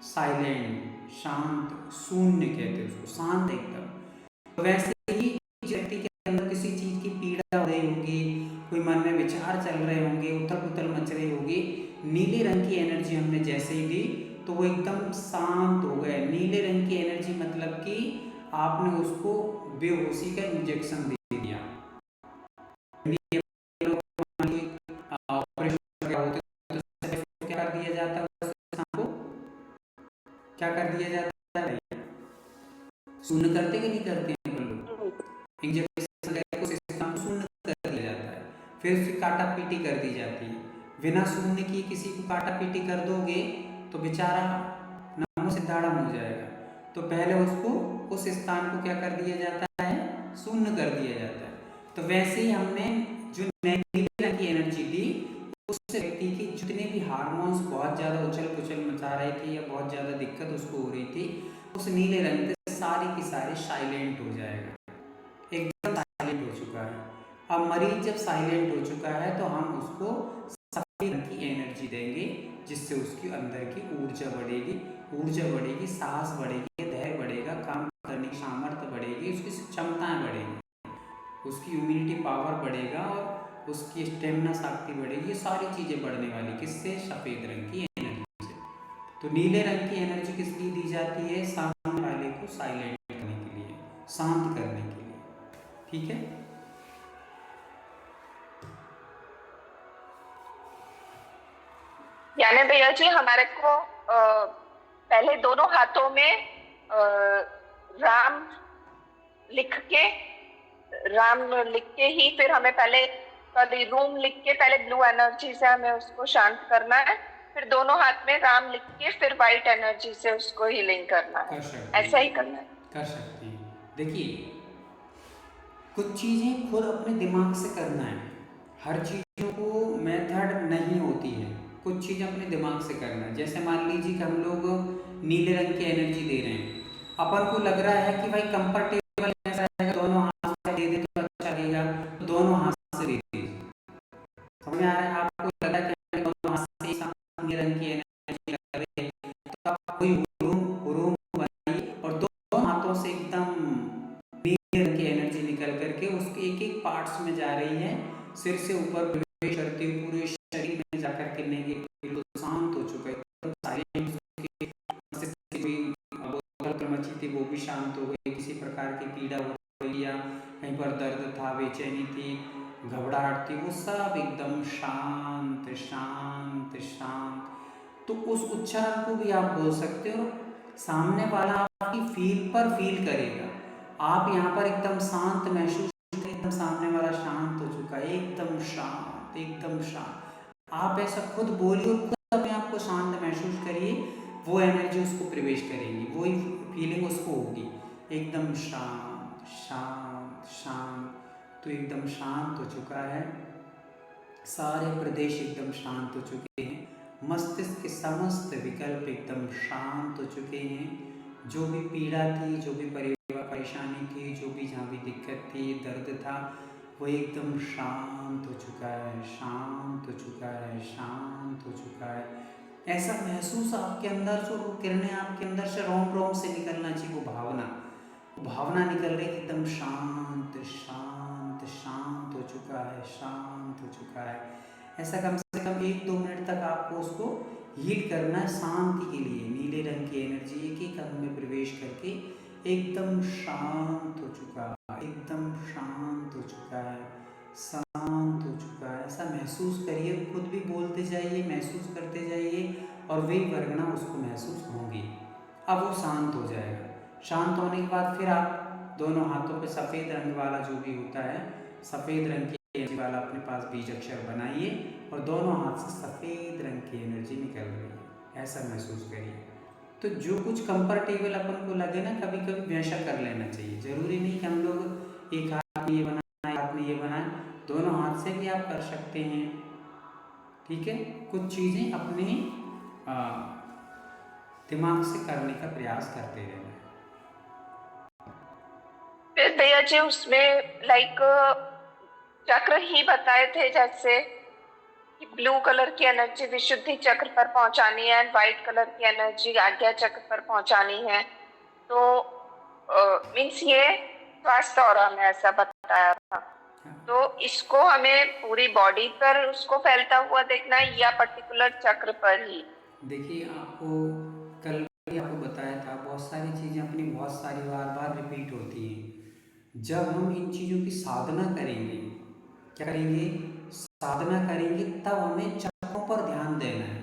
साइलेंट, शांत, शून्य कहते हैं उसको, शांत एकदम। तो वैसे ही व्यक्ति के अंदर किसी चीज की पीड़ा हो रही होगी, कोई मन में विचार चल रहे होंगे, उथल पुथल मच रही होगी, नीले रंग की एनर्जी हमने जैसे ही दी तो वो एकदम शांत हो गए। नीले रंग की एनर्जी मतलब कि आपने उसको बेहोशी का इंजेक्शन दे दिया। ऑपरेशन क्या होते तो क्या कर दिया जाता है, को क्या कर दिया जाता है, शून्य करते कि नहीं करते हैं लोग, इंजेक्शन को सिस्टम शून्य कर दिया जाता है, फिर उसकी काटा पीटी कर दी जाती है। बिना शून्य की किसी को काटा पीटी कर दोगे तो बेचारा नमो सिद्धाड़म हो जाएगा। तो पहले उसको उस स्थान को क्या कर दिया जाता है, शून्य कर दिया जाता है। तो वैसे ही हमने जो नीले रंग की एनर्जी दी, उस व्यक्ति की जितने भी हार्मोन्स बहुत ज़्यादा उछल पुछल मचा रहे थे या बहुत ज़्यादा दिक्कत उसको हो रही थी, उस नीले रंग से सारी की सारी साइलेंट हो जाएगा, एकदम साइलेंट हो चुका है। अब मरीज जब साइलेंट हो चुका है तो हम उसको सफेद रंग की एनर्जी देंगे, जिससे उसकी अंदर की ऊर्जा बढ़ेगी, साहस बढ़ेगी, धैर्य बढ़ेगा, काम करने की सामर्थ्य बढ़ेगी, उसकी क्षमताएं बढ़ेगी, उसकी इम्यूनिटी पावर बढ़ेगा और उसकी स्टेमिना शक्ति बढ़ेगी। ये सारी चीज़ें बढ़ने वाली किससे, सफ़ेद रंग की एनर्जी से। तो नीले रंग की एनर्जी किस लिए दी जाती है, सामने वाले को साइलेंट करने के लिए, शांत करने के लिए, ठीक है। यानी भैया जी हमारे को पहले दोनों हाथों में राम लिख के ही फिर हमें पहले रूम लिख के पहले ब्लू एनर्जी से हमें उसको शांत करना है, फिर दोनों हाथ में राम लिख के फिर वाइट एनर्जी से उसको हीलिंग करना है, ऐसा ही करना है। कर सकती हैं। देखिए, कुछ चीज़ें खुद अपने दिमाग से करना है, हर चीज़ों को मेथड नहीं होती है, कुछ चीज़ें अपने दिमाग से करना है। जैसे मान लीजिए कि हम लोग नीले रंग की एनर्जी दे रहे हैं, अपन को लग रहा है कि भाई कंफर्टेबल ऐसा रहेगा, दोनों हाथ से दे दे तो अच्छा लगेगा, तो दोनों हाथ से दे दीजिए। समझ में आ रहा है, आपको लग रहा है कि दोनों हाथ से नीले रंग की एनर्जी लग रही है, तो आप कोई हुरूम बनाइए और दोनों हाथों से एकदम नीले रंग की एनर्जी निकल करके उसके एक एक पार्ट्स में जा रही है, सिर से ऊपर प्रवेश करती हुई पूरे शरीर में जाकर के नहीं, बिल्कुल शांत हो चुका है, मची थी वो भी शांत हो गई, किसी प्रकार की पीड़ा हो रही या कहीं पर दर्द था, बेचैनी थी, घबराहट थी, वो सब एकदम शांत शांत शांत। तो उस उच्चारण को भी आप बोल सकते हो, सामने वाला आपकी फील करेगा। आप यहाँ पर एकदम शांत महसूस, एकदम सामने वाला शांत हो चुका है, एकदम शांत, एकदम शांत। आप ऐसा खुद बोलिए और खुद अपने आप को शांत महसूस करिए, वो एनर्जी उसको प्रवेश करेगी, वही फीलिंग उसको होगी, एकदम शांत शांत शांत। तो एकदम शांत हो चुका है, सारे प्रदेश एकदम शांत हो चुके हैं, मस्तिष्क के समस्त विकल्प एकदम शांत हो चुके हैं। जो भी पीड़ा थी, जो भी परेशानी थी, जो भी जहाँ भी दिक्कत थी, दर्द था, वो एकदम शांत हो चुका है, शांत हो चुका है, शांत हो चुका है। ऐसा महसूस आपके अंदर जो किरणें आपके अंदर से रोम रोम से निकलना चाहिए, वो भावना निकल रही है, एकदम शांत शांत शांत हो चुका है, शांत हो चुका है। ऐसा कम से कम 1-2 मिनट तक आपको उसको हील करना है शांति के लिए। नीले रंग की एनर्जी एक एक अंग में प्रवेश करके एकदम शांत हो चुका है, एकदम शांत हो चुका है, शांत हो चुका है। ऐसा महसूस करिए, खुद भी बोलते जाइए, महसूस करते जाइए और वे वर्गना उसको महसूस होंगी। अब वो शांत हो जाएगा। शांत होने के बाद फिर आप दोनों हाथों पे सफ़ेद रंग वाला जो भी होता है, सफ़ेद रंग की एनर्जी वाला अपने पास बीज अक्षर बनाइए और दोनों हाथ से सफ़ेद रंग की एनर्जी निकल रही है, ऐसा महसूस करिए। तो जो कुछ कंफर्टेबल अपन को लगे ना, कभी कभी वैसा कर लेना चाहिए। ज़रूरी नहीं कि हम लोग एक हाथ में ये बनाएं, एक हाथ में ये बनाएं, दोनों हाथ से भी आप कर सकते हैं। ठीक है, कुछ चीज़ें अपने दिमाग से करने का प्रयास करते रहना है। फिर भैया जी उसमें लाइक चक्र ही बताए थे, जैसे कि ब्लू कलर की एनर्जी विशुद्धि चक्र पर पहुंचानी है, व्हाइट कलर की एनर्जी आज्ञा चक्र पर पहुंचानी है। तो मीन्स ये स्वास्थ्य और में ऐसा बताया था। तो इसको हमें पूरी बॉडी पर उसको फैलता हुआ देखना है या पर्टिकुलर चक्र पर ही? देखिए, आपको कल भी आपको बताया था, बहुत सारी चीज़ें अपनी बहुत सारी बार बार रिपीट होती हैं। जब हम इन चीज़ों की साधना करेंगे, क्या करेंगे, साधना करेंगे, तब हमें चक्रों पर ध्यान देना है।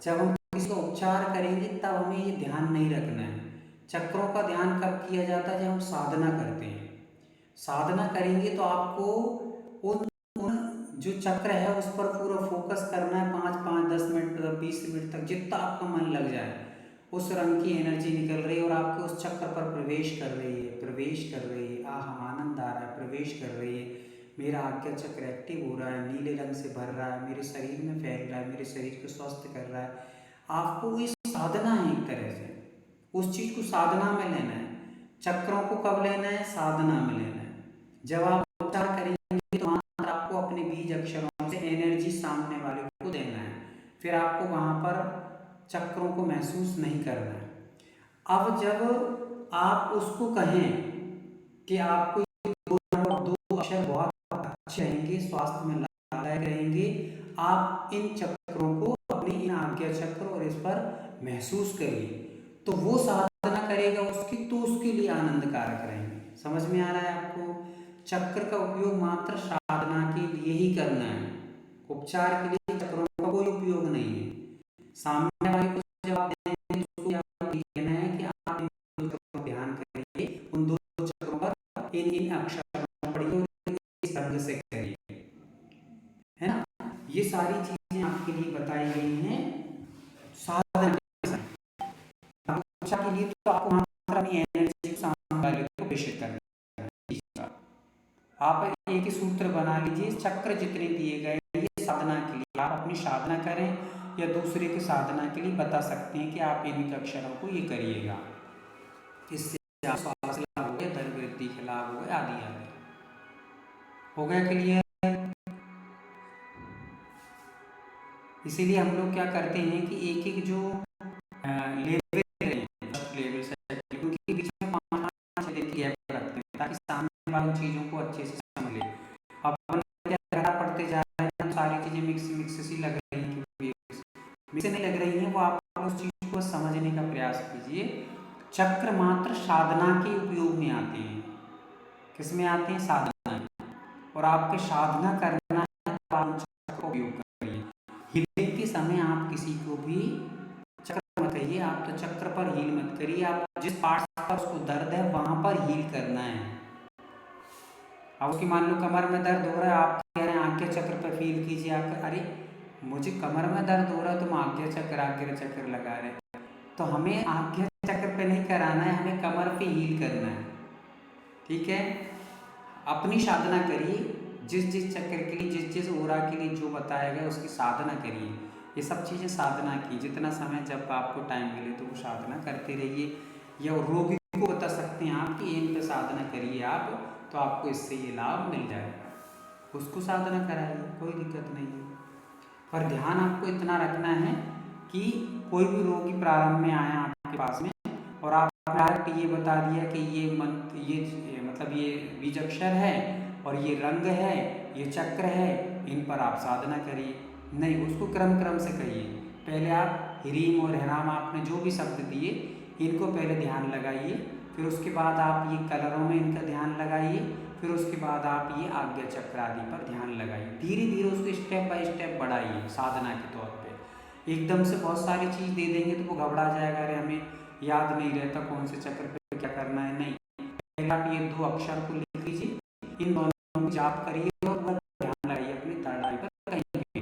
जब हम किसी का उपचार करेंगे तब हमें ये ध्यान नहीं रखना है। चक्रों का ध्यान कब किया जाता है, जब हम साधना करते हैं। साधना करेंगे तो आपको उन जो चक्र है उस पर पूरा फोकस करना है। 5-5, 10 मिनट, 20 मिनट तक जितना आपका मन लग जाए। उस रंग की एनर्जी निकल रही है और आपके उस चक्र पर प्रवेश कर रही है, प्रवेश कर रही है। आह, आनंद आ रहा है, प्रवेश कर रही है। मेरा आज्ञा चक्र एक्टिव हो रहा है, नीले रंग से भर रहा है, मेरे शरीर में फैल रहा है, मेरे शरीर को स्वस्थ कर रहा है। आपको इस साधना है, एक तरह से उस चीज़ को साधना में लेना है। चक्रों को कब लेना है, साधना में लेना है। जब आप उपचार करेंगे तो मात्र आपको अपने बीज अक्षरों से एनर्जी सामने वाले को देना है, फिर आपको वहाँ पर चक्रों को महसूस नहीं करना है। अब जब आप उसको कहें कि आपको दो अक्षर बहुत अच्छे रहेंगे, स्वास्थ्य में लाभदायक रहेंगे, आप इन चक्रों को अपनी इन आज्ञा चक्र और इस पर महसूस करिए, तो वो साधना करेगा उसकी, तो उसके लिए आनंदकारक रहेंगे। समझ में आ रहा है आपको? चक्र का उपयोग मात्र साधना के लिए ही करना है, उपचार के लिए चक्रों का कोई उपयोग नहीं है। सामने वाले को जब आप देंगे तो उसको आप कहना है कि आप इन दो चक्रों पर ध्यान करिए, उन दो चक्रों पर इन अक्षरों पर पढ़िए और इस ढंग से करिए, है ना। ये सारी चीजें आपके लिए बताई गई हैं साधन के लिए। तो आपको मात्र अपनी एनर्जी सामने वाले को प्रेषित करना है। आप एक ही सूत्र बना लीजिए, चक्र जितने दिए गए ये साधना के लिए, आप अपनी साधना करें या दूसरे की साधना के लिए बता सकते हैं कि आप इन अक्षरों को ये करिएगा, इससे स्वास्थ्य लाभ हो गया, धन वृद्धि के लाभ हो गए, आदि आदि। हो गया क्लियर? इसीलिए हम लोग क्या करते हैं कि एक एक जो लेवल से उनके बीच में 5-5 दिन की गैप रखते हैं ताकि सामने वाली चीज़ों को अच्छे से समझ ले। अपन क्या पढ़ते जा रहे हैं, सारी चीज़ें मिक्स सी लग रही हैं, मिक्स नहीं लग रही हैं, वो आप उस चीज़ को समझने का प्रयास कीजिए। चक्र मात्र साधना के उपयोग में आते हैं। किस में आते हैं? साधना में। और आपके साधना करना है तो आप चक्र का उपयोग करिए। हीलिंग के समय आप किसी को भी चक्र मत कहिए, आप तो चक्र पर हील मत करिए। आप जिस पार्ट पर उसको दर्द है वहां पर हील करना है। अब उसकी मान लो कमर में दर्द हो रहा है, आप कह रहे हैं आज्ञा चक्र पर फील कीजिए। आप अरे मुझे कमर में दर्द हो रहा है, तुम आज्ञा चक्र लगा रहे, तो हमें आज्ञा चक्र पे नहीं कराना है, हमें कमर पे हील करना है। ठीक है, अपनी साधना करिए, जिस चक्र के लिए, जिस ओरा के लिए जो बताया गया उसकी साधना करिए। ये सब चीज़ें साधना की, जितना समय जब आपको टाइम मिले तो वो साधना करते रहिए। या रोगी को बता सकते हैं आप कि इन पे साधना करिए आप, तो आपको इससे ये लाभ मिल जाएगा। उसको साधना कराइए, कोई दिक्कत नहीं है। पर ध्यान आपको इतना रखना है कि कोई भी रोगी प्रारंभ में आया आपके पास में और आपने डायरेक्ट ये बता दिया कि ये मंत्र, ये मतलब ये बीज अक्षर है और ये रंग है, ये चक्र है, इन पर आप साधना करिए। नहीं, उसको क्रम क्रम से कहिए। पहले आप ह्रीम और हराम आपने जो भी शब्द दिए इनको पहले ध्यान लगाइए, फिर उसके बाद आप ये कलरों में इनका ध्यान लगाइए, फिर उसके बाद आप ये आज्ञा चक्र आदि पर ध्यान लगाइए। धीरे धीरे उसको स्टेप बाय स्टेप बढ़ाइए साधना के तौर पे। एकदम से बहुत सारी चीज़ दे देंगे तो वो घबरा जाएगा, अरे हमें याद नहीं रहता कौन से चक्र पे क्या करना है। नहीं, पहले आप ये 2 अक्षर को लिख लीजिए, इन दोनों को जाप करिए और ध्यान लगाइए अपनी तड़ाई पर कहीं भी।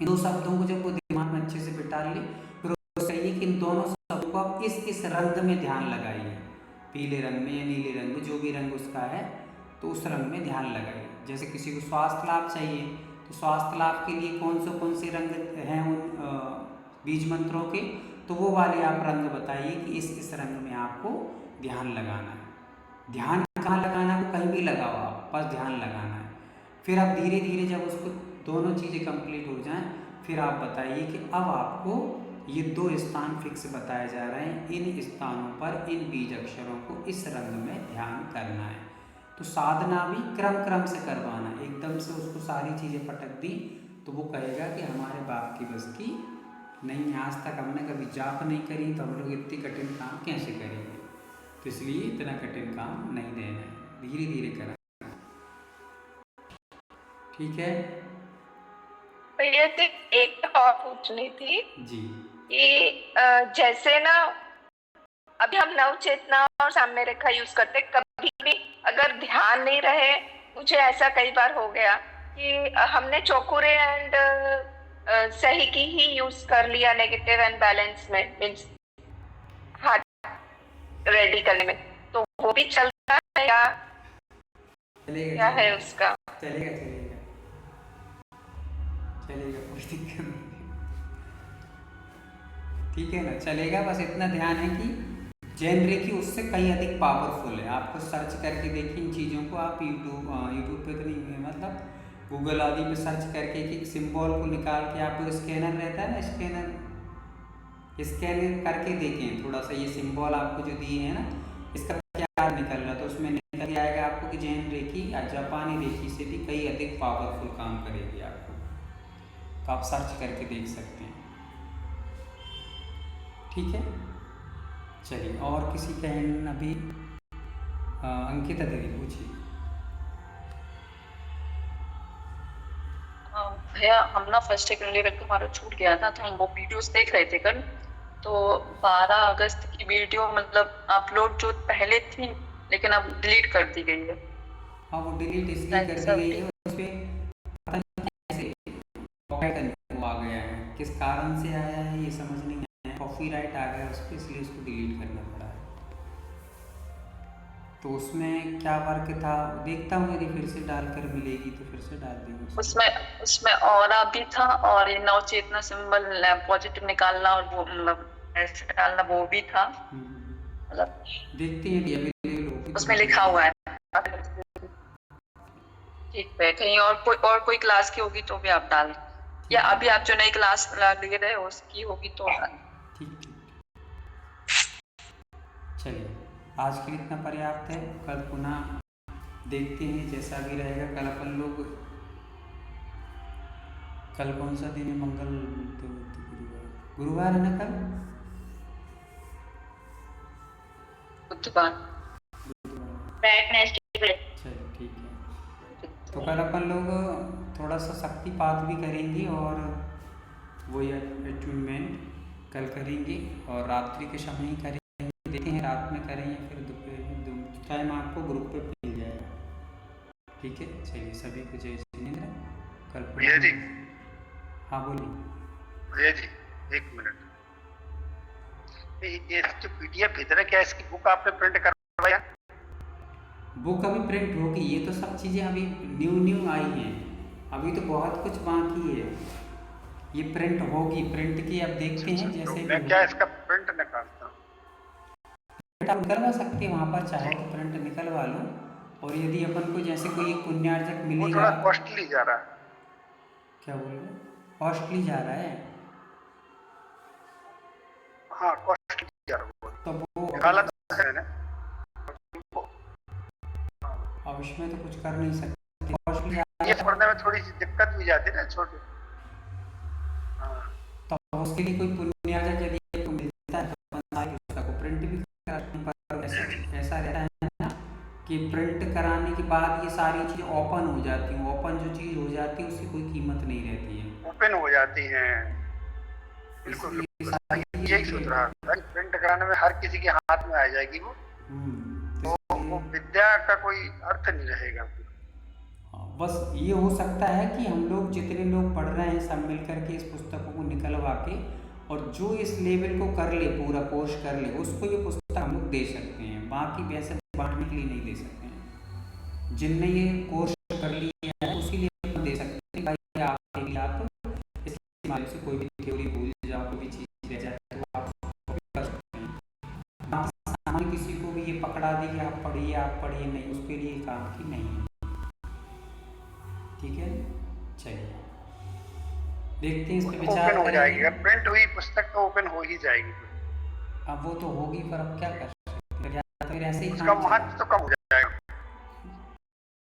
इन 2 शब्दों को जब वो दिमाग में अच्छे से बिठा लिए, फिर उसको कहिए कि इन दोनों शब्दों को आप इस रंग में ध्यान लगाइए, पीले रंग में या नीले रंग में, जो भी रंग उसका है तो उस रंग में ध्यान लगाइए। जैसे किसी को स्वास्थ्य लाभ चाहिए तो स्वास्थ्य लाभ के लिए कौन से रंग हैं उन बीज मंत्रों के, तो वो वाले आप रंग बताइए कि इस रंग में आपको ध्यान लगाना है। ध्यान कहाँ लगाना है, वो कहीं भी लगाओ आप, बस ध्यान लगाना है। फिर आप धीरे धीरे जब उसको दोनों चीज़ें कंप्लीट हो जाएं, फिर आप बताइए कि अब आपको ये 2 स्थान फिक्स बताए जा रहे हैं, इन स्थानों पर इन बीज अक्षरों को इस रंग में ध्यान करना है। तो साधना भी क्रम क्रम से करवाना। एकदम से उसको सारी चीज़ें पटक दी तो वो कहेगा कि हमारे बाप की बस की नहीं, आज तक हमने कभी जाप नहीं करी तो हम लोग इतनी कठिन काम कैसे करेंगे। तो इसलिए इतना कठिन काम नहीं देना है, धीरे धीरे करना। ठीक है भैया जी, एक और पूछनी थी जी। कि जैसे ना अभी हम नव चेतना और साम्य रेखा यूज करते, कभी भी अगर ध्यान नहीं रहे, मुझे ऐसा कई बार हो गया कि हमने चौकुरे एंड सही की ही यूज कर लिया नेगेटिव एंड बैलेंस में, मीन्स हार्ट रेडी करने में, तो वो भी चलता है या क्या है उसका? चलेगा, कोई दिक्कत नहीं। ठीक है ना, चलेगा। बस इतना ध्यान है कि जैन रेखी उससे कहीं अधिक पावरफुल है। आपको सर्च करके देखिए इन चीज़ों को, आप यूट्यूब पे तो नहीं है, मतलब गूगल आदि पे सर्च करके एक सिंबल को निकाल के, आपको स्कैनर रहता है ना, स्कैन करके देखें थोड़ा सा, ये सिंबल आपको जो दिए हैं ना, इसका क्या निकल रहा है, तो उसमें निकल आएगा आपको कि जैन रेखी या जापानी रेखी से भी कहीं अधिक पावरफुल काम करेगी आपको। तो आप सर्च करके देख सकते हैं। ठीक है, चलिए। और किसी का हैंड अभी अंकिता दीदी पूछिए। भैया, हम ना फर्स्ट सेकंड लेवल का हमारा छूट गया था, तो हम वो वीडियोस देख रहे थे कल। तो 12 अगस्त की वीडियो मतलब अपलोड जो पहले थी, लेकिन अब डिलीट कर दी गई है। हाँ, वो डिलीट इसलिए कर दी गई है, उस पर पता नहीं कैसे कॉपीराइट आ गया है, किस कारण से आया है ये समझ नहीं आया, कॉपीराइट आ गया उस पर, इसलिए उसको डिलीट करना पड़ा है। तो उसमें क्या वर्क था देखता हूँ, यदि फिर से डालकर मिलेगी तो फिर से डाल देंगे। उसमें ऑरा भी था और ये नव चेतना सिंबल पॉजिटिव निकालना और वो मतलब ऐसे डालना वो भी था। मतलब देखते हैं अभी उसमें लिखा हुआ है। ठीक है, कहीं और कोई क्लास की होगी तो भी आप डाल, या अभी आप जो नई क्लास ले रहे हो उसकी होगी तो डाल। ठीक। चलिए, आज के लिए इतना पर्याप्त है। कल पुनः देखते हैं जैसा भी रहेगा। कल अपन लोग, कल कौन सा दिन है? मंगल, गुरुवार है ना? कल बुधवार। चलो ठीक है। तो कल अपन लोग थोड़ा सा शक्तिपात भी करेंगे और वही अटैचमेंट कल करेंगे, और रात्रि के समय ही करेंगे। देखते हैं रात में करें या फिर दोपहर, टाइम आपको ग्रुप पे मिल जाएगा। ठीक है, चलिए सभी को जय जिनेंद्र। कल भैया जी। हाँ बोलिए भैया जी, एक मिनट। ये जो पीडीएफ भेज रहे, क्या इसकी बुक आपने प्रिंट करवाया? बुक अभी प्रिंट होगी, ये तो सब चीज़ें अभी न्यू आई हैं, अभी तो बहुत कुछ बाकी है। ये प्रिंट होगी, प्रिंट की अब देखते हैं जैसे मैं क्या इसका प्रिंट निकालता हूँ? आप निकलवा सकते हैं, वहाँ पर चाहो तो प्रिंट निकलवा लो और यदि अपन को जैसे कोई एक पुण्यार्जक वो मिलेगा, थोड़ा कॉस्टली जा रहा है। क्या बोल रहे, कॉस्टली जा रहा है, हाँ कॉस्टली जा रहा है, तो वो निकाला तो है ना। अब इसमें तो कुछ कर नहीं सकते, कॉस्टली जा रहा ये है, पढ़ने में थोड़ी सी दिक्कत भी जाती है ना छोटी। हाँ तो उसके लिए कोई पुण्यार्जक यदि आपको मिलता है तो अपन सारी पुस्तक को प्रिंट भी कराने पर ऐसा रहता है ना कि प्रिंट कराने के बाद ये सारी चीज़ ओपन हो जाती हैं, ओपन जो चीज़ हो जाती है उसकी कोई कीमत नहीं रहती है। ओपन हो जाती हैं, बिल्कुल इसलिए बिल्कुल सारी यही सोच रहा था। प्रिंट कराने में हर किसी के हाथ में आ जाएगी वो, तो वो विद्या का कोई अर्थ नहीं रहेगा। हाँ, बस ये हो सकता है कि हम लोग जितने लोग पढ़ रहे हैं सब मिल करके इस पुस्तकों को निकलवा के, और जो इस लेवल को कर ले, पूरा कोर्स कर ले, उसको ये पुस्तक हम लोग दे सकते हैं, बाकी वैसे बांटने के लिए नहीं दे सकते हैं। जिनने ये कोर्स कर लिया है उसी लिए हम दे सकते हैं। भाई आप इसके माध्यम से कोई भी थ्योरी भूल जाओ, कोई भी चीज़ रह जाए तो आप उसको कर सकते हैं। बाकी सामान्य किसी को भी ये पकड़ा दी कि आप पढ़िए नहीं, उसके लिए काम की नहीं है। ठीक है, चलिए देखते हैं इस पे विचार ओपन हो जाएगी, करेंगे। प्रिंट हुई पुस्तक तो ओपन हो ही जाएगी। अब वो तो होगी, पर अब क्या कर सकते हैं, या तो फिर ऐसे ही उसका काम चलेगा। महत्व तो कम हो